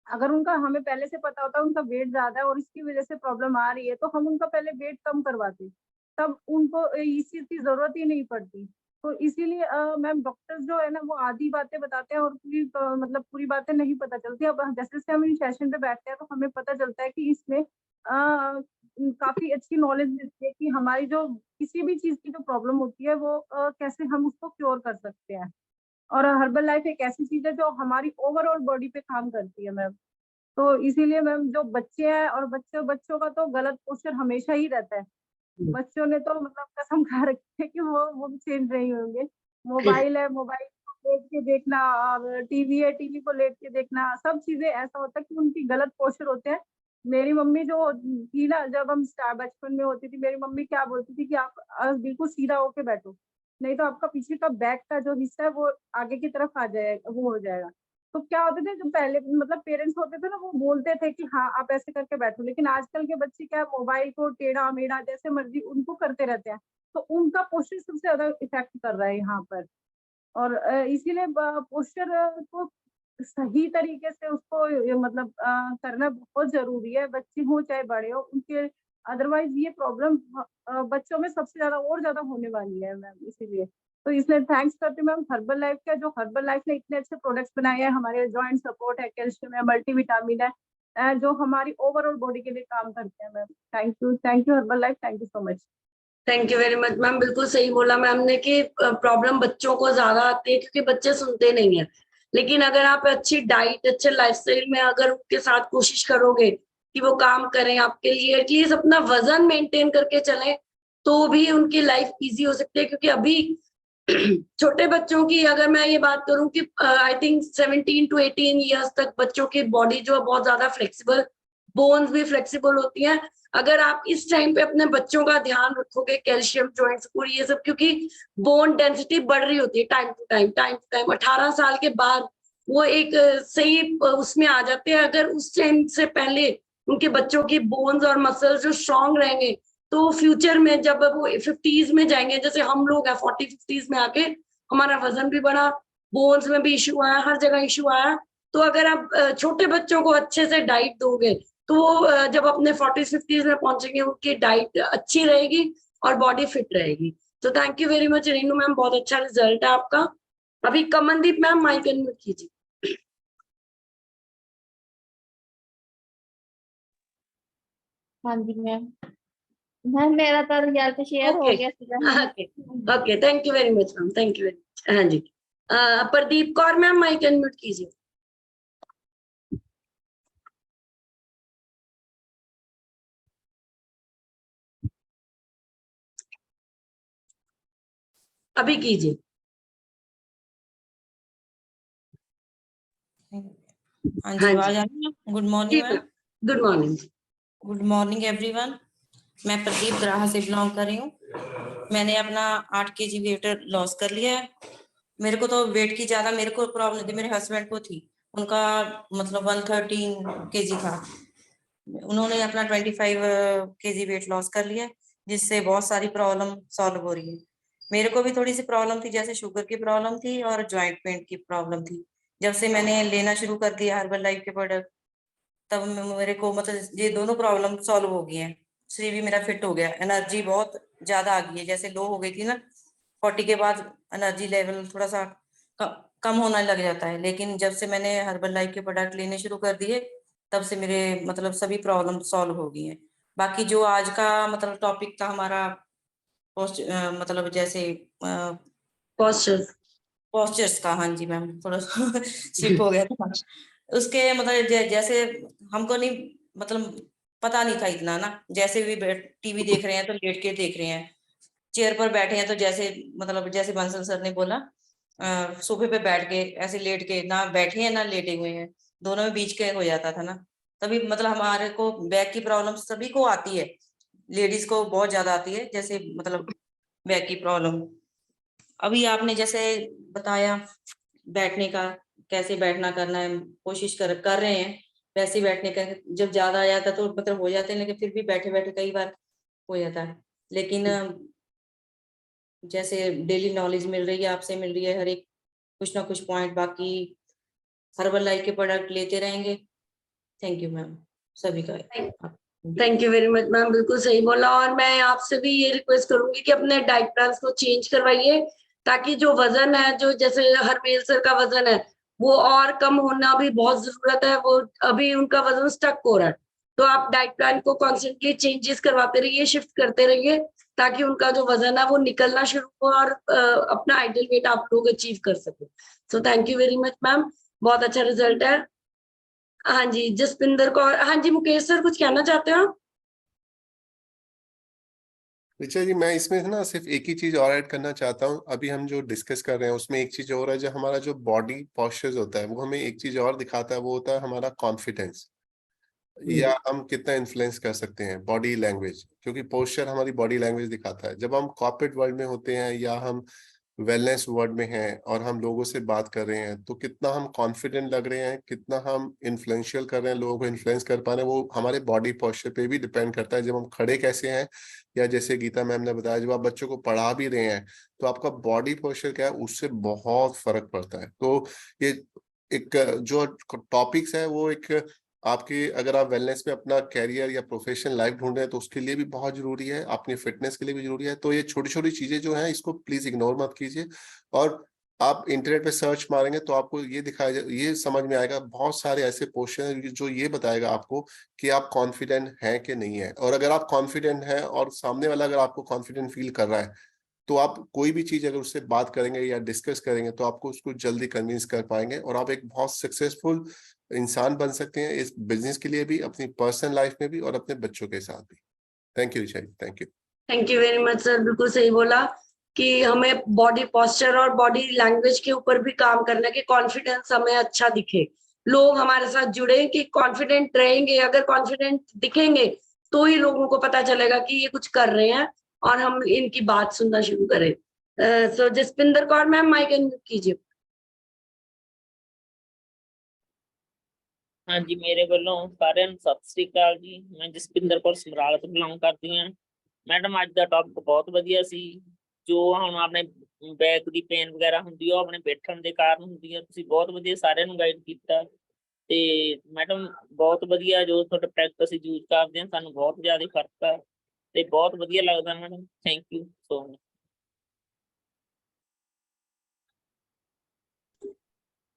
अगर उनका हमें पहले से पता होता उनका वेट ज्यादा है और इसकी वजह से प्रॉब्लम आ रही है तो हम उनका पहले वेट कम करवाते, तब उनको इस चीज की जरूरत ही नहीं पड़ती। तो इसीलिए मैम डॉक्टर्स जो है ना वो आधी बातें बताते हैं और पूरी मतलब पूरी बातें नहीं पता चलती। अब जैसे जैसे हम इन सेशन पे बैठते हैं तो हमें पता चलता है कि इसमें काफी अच्छी नॉलेज मिलती है कि हमारी जो किसी भी चीज की जो प्रॉब्लम होती है वो कैसे हम उसको क्योर कर सकते हैं। और हर्बल लाइफ एक ऐसी चीज है जो हमारी ओवरऑल बॉडी पे काम करती है मैम। तो इसीलिए मैम जो बच्चे हैं और बच्चों बच्चों का तो गलत पोस्चर हमेशा ही रहता है। बच्चों ने तो मतलब कसम खा रखी है कि वो चेंज नहीं होंगे। मोबाइल है, मोबाइल को लेट के देखना, और टीवी है, टीवी को लेट के देखना, सब चीजें ऐसा होता है कि उनकी गलत पोस्चर होते हैं। मेरी मम्मी जो थी ना, जब हम बचपन में होती थी, मेरी मम्मी क्या बोलती थी कि आप बिल्कुल सीधा होके बैठो, नहीं तो आपका पीछे का बैक का जो हिस्सा है वो आगे की तरफ आ जाएगा, वो हो जाएगा। तो क्या होते थे जो पहले मतलब पेरेंट्स होते थे ना, वो बोलते थे कि हाँ आप ऐसे करके बैठो, लेकिन आजकल के बच्चे क्या मोबाइल को टेढ़ा मेढ़ा जैसे मर्जी उनको करते रहते हैं। तो उनका पोस्चर सबसे ज्यादा इफेक्ट कर रहा है यहाँ पर। और इसीलिए पोस्चर को सही तरीके से उसको मतलब करना बहुत जरूरी है, बच्चे हो चाहे बड़े हो उनके। अदरवाइज ये प्रॉब्लम बच्चों में सबसे ज्यादा और ज्यादा होने वाली है मैम। इसीलिए तो इसलिए थैंक्स करती हूँ मैम हर्बल लाइफ का, जो हर्बल लाइफ ने इतने अच्छे प्रोडक्ट्स बनाए हैं। हमारे जॉइंट सपोर्ट है, कैल्शियम है, मल्टीविटामिन है, जो हमारी ओवरऑल बॉडी के लिए काम करते हैं ma'am. Thank you herbal life, thank you so much. Thank you very much ma'am, बिल्कुल सही बोला मैम ने कि प्रॉब्लम बच्चों को ज्यादा आती है क्योंकि बच्चे सुनते नहीं है। लेकिन अगर आप अच्छी डाइट, अच्छे लाइफस्टाइल में अगर उनके साथ कोशिश करोगे कि वो काम करें आपके लिए, एटलीस्ट अपना वजन मेंटेन करके चलें, तो भी उनकी लाइफ इजी हो सकती है। क्योंकि अभी छोटे बच्चों की अगर मैं ये बात करूं कि आई थिंक 17 to 18 ईयर्स तक बच्चों की बॉडी जो है बहुत ज्यादा फ्लेक्सिबल, बोन्स भी फ्लेक्सिबल होती हैं। अगर आप इस टाइम पे अपने बच्चों का ध्यान रखोगे, कैल्शियम, जॉइंट्स और ये सब, क्योंकि बोन डेंसिटी बढ़ रही होती है टाइम टू टाइम 18 साल के बाद वो एक सही उसमें आ जाते हैं। अगर उस टाइम से पहले उनके बच्चों की बोन्स और मसल्स जो स्ट्रांग रहेंगे, तो फ्यूचर में जब वो 50s में जाएंगे, जैसे हम लोग हैं 40-50s में आके हमारा वजन भी बढ़ा, बोन्स में भी इशू आया, हर जगह इशू आया। तो अगर आप छोटे बच्चों को अच्छे से डाइट दोगे तो वो जब अपने 40-50s में पहुंचेंगे उनकी डाइट अच्छी रहेगी और बॉडी फिट रहेगी। तो thank you very much Renu ma'am, बहुत अच्छा रिजल्ट है आपका। अभी कमनदीप मैम माइक अनम्यूट कीजिए। हाँ जी मैम। मैम मेरा तो रिजल्ट शेयर हो ओके गया सीधा। Okay okay, thank you very much ma'am, thank you very much. हाँ जी, Pradeep Kaur ma'am mic unmute कीजिए। अभी कीजिए। हाँ जी, हाँ आवाज जी आ रही है? गुड जी morning ma'am, ma'am. Good morning. Good morning everyone. मैं प्रदीप ग्राहा से बिलोंग कर रही हूँ। मैंने अपना 8 kg वेट लॉस कर लिया है। मेरे को तो वेट की ज्यादा मेरे को प्रॉब्लम थी, मेरे हस्बैंड को थी। उनका मतलब 113 kg था। उन्होंने अपना 25 kg वेट लॉस कर लिया है, जिससे बहुत सारी प्रॉब्लम सॉल्व हो रही है। मेरे को भी थोड़ी सी प्रॉब्लम थी, जैसे शुगर की प्रॉब्लम थी और जॉइंट पेन की प्रॉब्लम थी। जब से मैंने लेना शुरू कर दिया हर्बल लाइफ के प्रोडक्ट, तब मेरे को मतलब ये दोनों प्रॉब्लम सॉल्व हो गई हैं। शरीर भी मेरा फिट हो गया, एनर्जी बहुत ज्यादा आ गई है। जैसे लो हो गई थी ना 40 के बाद, एनर्जी लेवल थोड़ा सा कम होने लग जाता है। लेकिन जब से मैंने हर्बल लाइफ के प्रोडक्ट लेने शुरू कर दिए, तब से मेरे मतलब सभी प्रॉब्लम सॉल्व हो गई हैं। बाकी जो आज का मतलब टॉपिक था हमारा मतलब जैसे पोस्चर। पोस्चर्स का, हाँ जी मैम, थोड़ा स्लिप हो गया था। उसके मतलब जैसे हमको नहीं मतलब पता नहीं था इतना ना। जैसे भी टीवी देख रहे हैं तो लेट के देख रहे हैं, चेयर पर बैठे हैं तो जैसे मतलब जैसे बंसल सर ने बोला सोफे पे बैठ के ऐसे लेट के, ना बैठे हैं ना लेटे हुए हैं, दोनों में बीच के हो जाता था ना। तभी मतलब हमारे को बैक की प्रॉब्लम सभी को आती है, लेडीज को बहुत ज्यादा आती है, जैसे मतलब बैक की प्रॉब्लम। अभी आपने जैसे बताया बैठने का, कैसे बैठना करना है, कोशिश कर रहे हैं वैसे ही बैठने का। जब ज्यादा आ जाता है तो मतलब हो जाते हैं, लेकिन फिर भी बैठे बैठे कई बार हो जाता है। लेकिन जैसे डेली नॉलेज मिल रही है, आपसे मिल रही है हर एक कुछ ना कुछ पॉइंट। बाकी हर्बल लाइफ के प्रोडक्ट लेते रहेंगे। थैंक यू मैम सभी का। Thank you very much ma'am, बिल्कुल सही बोला। और मैं आपसे भी ये रिक्वेस्ट करूंगी कि अपने डाइट प्लान को चेंज करवाइए। ताकि जो वजन है, जो जैसे हरमेल सर का वजन है वो और कम होना भी बहुत जरूरत है, वो अभी उनका वजन स्टक हो रहा है। तो आप डाइट प्लान को कॉन्स्टेंटली चेंजेस करवाते रहिए, शिफ्ट करते रहिए, ताकि उनका जो वजन है वो निकलना शुरू हो और अपना आइडियल वेट आप लोग अचीव कर सको। सो thank you very much ma'am, बहुत अच्छा रिजल्ट है। हाँ जी जसपिंदर कौर, हाँ जी मुकेश सर कुछ कहना चाहते हो आप? रिचा जी, मैं इसमें ना सिर्फ एक ही चीज और ऐड करना चाहता हूँ। अभी हम जो डिस्कस कर रहे हैं उसमें एक चीज और है, जो हमारा जो बॉडी पोस्चर्स होता है वो हमें एक चीज और दिखाता है, वो होता है हमारा कॉन्फिडेंस, या हम कितना इन्फ्लुएंस कर सकते हैं बॉडी लैंग्वेज, क्योंकि पोस्चर हमारी बॉडी लैंग्वेज दिखाता है। जब हम कॉर्पोरेट वर्ल्ड में होते हैं या हम वेलनेस वर्ल्ड में हैं और हम लोगों से बात कर रहे हैं, तो कितना हम कॉन्फिडेंट लग रहे हैं, कितना हम इन्फ्लुएंशियल कर रहे हैं, लोगों को इन्फ्लुएंस कर पा रहे हैं, वो हमारे बॉडी पोस्चर पे भी डिपेंड करता है। जब हम खड़े कैसे हैं, या जैसे गीता मैम ने बताया, जब आप बच्चों को पढ़ा भी रहे हैं तो आपका बॉडी पोस्चर क्या है, उससे बहुत फर्क पड़ता है। तो ये एक जो टॉपिक्स है वो एक आपके, अगर आप वेलनेस में अपना कैरियर या प्रोफेशनल लाइफ ढूंढ रहे हैं तो उसके लिए भी बहुत जरूरी है, अपनी फिटनेस के लिए भी जरूरी है। तो ये छोटी छोटी चीजें जो हैं इसको प्लीज इग्नोर मत कीजिए, और आप इंटरनेट पे सर्च मारेंगे तो आपको ये समझ में आएगा, बहुत सारे ऐसे पोस्चर हैं जो ये बताएगा आपको कि आप कॉन्फिडेंट हैं कि नहीं है। और अगर आप कॉन्फिडेंट हैं और सामने वाला अगर आपको कॉन्फिडेंट फील कर रहा है, तो आप कोई भी चीज अगर उससे बात करेंगे या डिस्कस करेंगे तो आपको उसको जल्दी कन्विंस कर पाएंगे, और आप एक बहुत सक्सेसफुल इंसान बन सकते हैं, इस बिजनेस के लिए भी, अपनी पर्सनल लाइफ में भी, और अपने बच्चों के साथ भी। Thank you Risha ji, thank you. Thank you very much sir, बिल्कुल सही बोला कि हमें बॉडी पोस्चर और बॉडी लैंग्वेज के ऊपर भी काम करना है कि कॉन्फिडेंस हमें अच्छा दिखे, लोग हमारे साथ जुड़े, कि कॉन्फिडेंट रहेंगे, अगर कॉन्फिडेंट दिखेंगे तो ही लोगों को पता चलेगा कि ये कुछ कर रहे हैं और हम इनकी बात सुनना शुरू करें। So Jaspinder Kaur ma'am mic unmute कीजिए। हाँ जी, मेरे ਵੱਲੋਂ ਸਾਰਿਆਂ ਨੂੰ ਸਤਿ ਸ੍ਰੀ ਅਕਾਲ ਜੀ। ਮੈਂ ਜਸਪਿੰਦਰ ਕੌਰ ਸਮਰਾਲਾ ਤੋਂ ਬਿਲੋਂਗ ਕਰਦੀ ਹਾਂ। ਮੈਡਮ ਅੱਜ ਦਾ ਟੌਪਿਕ ਬਹੁਤ ਵਧੀਆ ਸੀ। ਜੋ ਹੁਣ ਆਪਣੇ ਬੈਕ ਦੀ ਪੇਨ ਵਗੈਰਾ ਹੁੰਦੀ ਆ ਉਹ ਆਪਣੇ ਬੈਠਣ ਦੇ ਕਾਰਨ ਹੁੰਦੀ ਆ। ਤੁਸੀਂ ਬਹੁਤ ਵਧੀਆ ਸਾਰਿਆਂ ਨੂੰ ਗਾਈਡ ਕੀਤਾ ਤੇ ਮੈਡਮ ਬਹੁਤ ਵਧੀਆ ਜੋ ਤੁਹਾਡਾ ਪ੍ਰੈਕਟਿਸ ਯੂਜ਼ ਕਰਦੇ ਆ, ਸਾਨੂੰ ਬਹੁਤ ਜ਼ਿਆਦਾ ਫਰਕ ਆ ਤੇ ਬਹੁਤ ਵਧੀਆ ਲੱਗਦਾ madam. Thank you so much.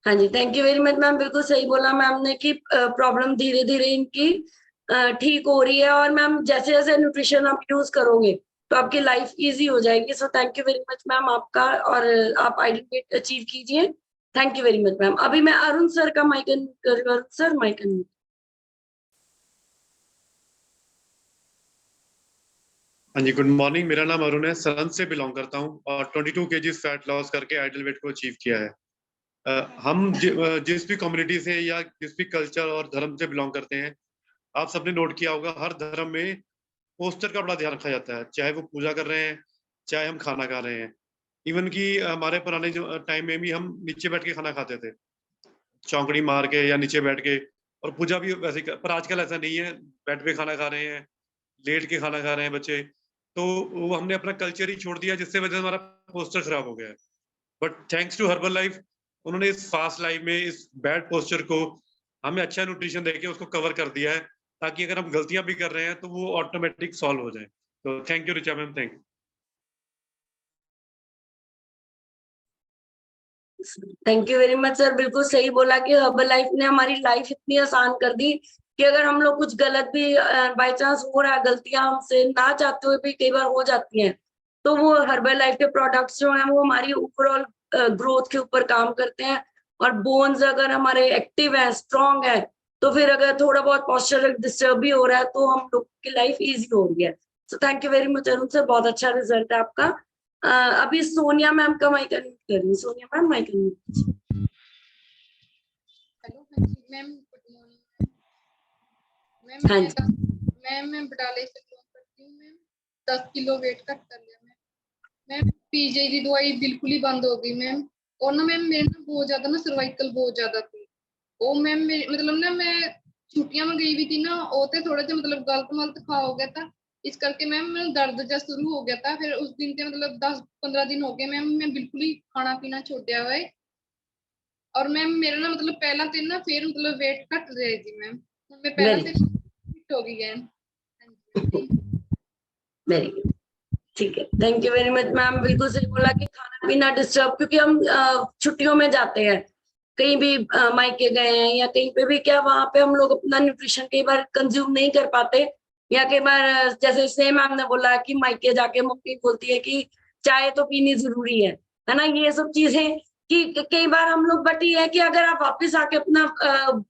हाँ जी thank you very much ma'am, बिल्कुल सही बोला मैम ने कि प्रॉब्लम धीरे धीरे इनकी ठीक हो रही है, और मैम जैसे जैसे न्यूट्रिशन आप यूज करोगे तो आपकी लाइफ इजी हो जाएगी। So thank you very much ma'am आपका, और आप आइडियल वेट अचीव कीजिए। Thank you very much ma'am. अभी मैं अरुण सर का माइक अनम्यूट कर रही हूँ। Arun sir mike unmute. हाँ जी, गुड मॉर्निंग। मेरा नाम अरुण है, सरन से बिलोंग करता हूँ और 22 केजीज फैट लॉस करके आइडियल वेट को अचीव किया है। हम जिस भी कम्युनिटी से या जिस भी कल्चर और धर्म से बिलोंग करते हैं, आप सबने नोट किया होगा हर धर्म में पोस्चर का बड़ा ध्यान रखा जाता है, चाहे वो पूजा कर रहे हैं, चाहे हम खाना खा रहे हैं। इवन कि हमारे पुराने जो टाइम में भी हम नीचे बैठ के खाना खाते थे, चौकड़ी मार के या नीचे बैठ के, और पूजा भी वैसे पर आजकल ऐसा नहीं है, बेड पे खाना खा रहे हैं, लेट के खाना खा रहे हैं बच्चे। तो वो हमने अपना कल्चर ही छोड़ दिया, जिससे वजह से हमारा पोस्चर खराब हो गया है। But thanks to Herbalife, उन्होंने इस फास्ट लाइफ में इस बैड पोस्चर को हमें अच्छा न्यूट्रिशन देके उसको कवर कर दिया है, ताकि अगर हम गलतियां भी कर रहे हैं तो वो ऑटोमेटिक सॉल्व हो जाए। तो thank you Richa ma'am, thank you. Thank you very much sir, बिल्कुल सही बोला कि हर्बल लाइफ ने हमारी लाइफ इतनी आसान कर दी कि अगर हम लोग कुछ गलत भी बाय चांस हो रहा है, गलतियां हमसे ना चाहते हुए भी कई बार हो जाती हैं, तो वो हर्बल लाइफ के प्रोडक्ट्स जो हैं वो हमारी ओवरऑल ग्रोथ के ऊपर काम करते हैं। और बोन्स अगर हमारे एक्टिव है, स्ट्रॉन्ग है, तो फिर अगर थोड़ा बहुत पोस्चर डिस्टर्ब भी हो रहा है तो हम लोग की लाइफ इजी हो रही है। सो thank you very much Arun sir, बहुत अच्छा रिजल्ट है आपका। अभी सोनिया मैम का माइक अनम्यूट कर रही हूँ। सोनिया मैम माइक अनम्यूट कीजिए। Hello ma'am, good morning ma'am. हाँ जी मैं बटाले से बिलोंग करती हूँ मैम। 10 किलो वेट कट कर लिया मैम। पीजे की दवाई बिल्कुल ही बंद हो गई मैम। और ना मैम मेरे ना बहुत ज्यादा ना सर्वाइकल बहुत ज्यादा थी। वो मैम मतलब ना मैं छुट्टियां में गई हुई थी ना, ओते थोड़ा सा मतलब गलत मलत खा हो गया था, इस करके मैम मेरा दर्द जैसा शुरू हो गया था। फिर उस दिन से मतलब 10-15 दिन हो गए मैम मैं बिल्कुल ही खाना पीना छोड़ा हुआ है। और मैम मेरा ना मतलब पहला दिन ना फिर मतलब वेट घट रही थी मैम, मैं पहला दिन फिट हो गई है। Very good. ठीक है, thank you very much ma'am. बिल्कुल सही बोला कि खाना पीना डिस्टर्ब, क्योंकि हम छुट्टियों में जाते हैं, कहीं भी मायके गए हैं या कहीं पे भी, क्या वहां पे हम लोग अपना न्यूट्रिशन कई बार कंज्यूम नहीं कर पाते, या कई बार जैसे सेम मैम ने बोला कि मायके जाके मम्मी बोलती है कि चाय तो पीनी जरूरी है ना, ये सब चीजें कि कई बार हम लोग, बट ये है कि अगर आप वापस आके अपना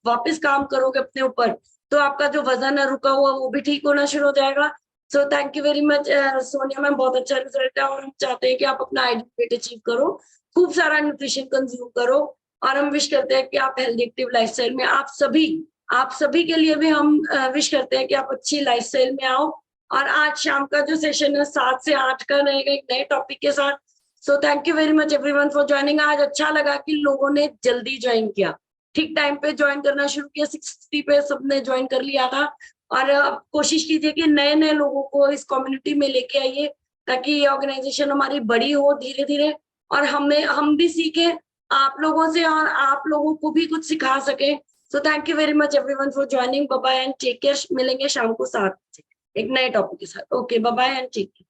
वापस काम करोगे अपने ऊपर, तो आपका जो वजन है रुका हुआ वो भी ठीक होना शुरू हो जाएगा। सो thank you very much Sonia ma'am, बहुत अच्छा रिजल्ट है और हम चाहते हैं कि आप अपना आइडियल वेट अचीव करो, खूब सारा न्यूट्रिशन कंज्यूम करो, और हम विश करते हैं कि आप हेल्दी एक्टिव लाइफस्टाइल में, आप सभी के लिए भी हम विश करते हैं कि आप अच्छी लाइफस्टाइल में आओ। और आज शाम का जो सेशन है 7 से 8 का रहेगा एक नए टॉपिक के साथ। सो thank you very much everyone for joining. आज अच्छा लगा कि लोगों ने जल्दी ज्वाइन किया, ठीक टाइम पे ज्वाइन करना शुरू किया, 6:50 पे सबने ज्वाइन कर लिया था। और कोशिश कीजिए कि नए नए लोगों को इस कम्युनिटी में लेके आइए, ताकि ये ऑर्गेनाइजेशन हमारी बड़ी हो धीरे धीरे, और हम भी सीखे आप लोगों से और आप लोगों को भी कुछ सिखा सके। So thank you very much everyone for joining. Bye bye and take care. मिलेंगे शाम को 7 बजे एक नए टॉपिक के साथ। Okay, bye bye and take care.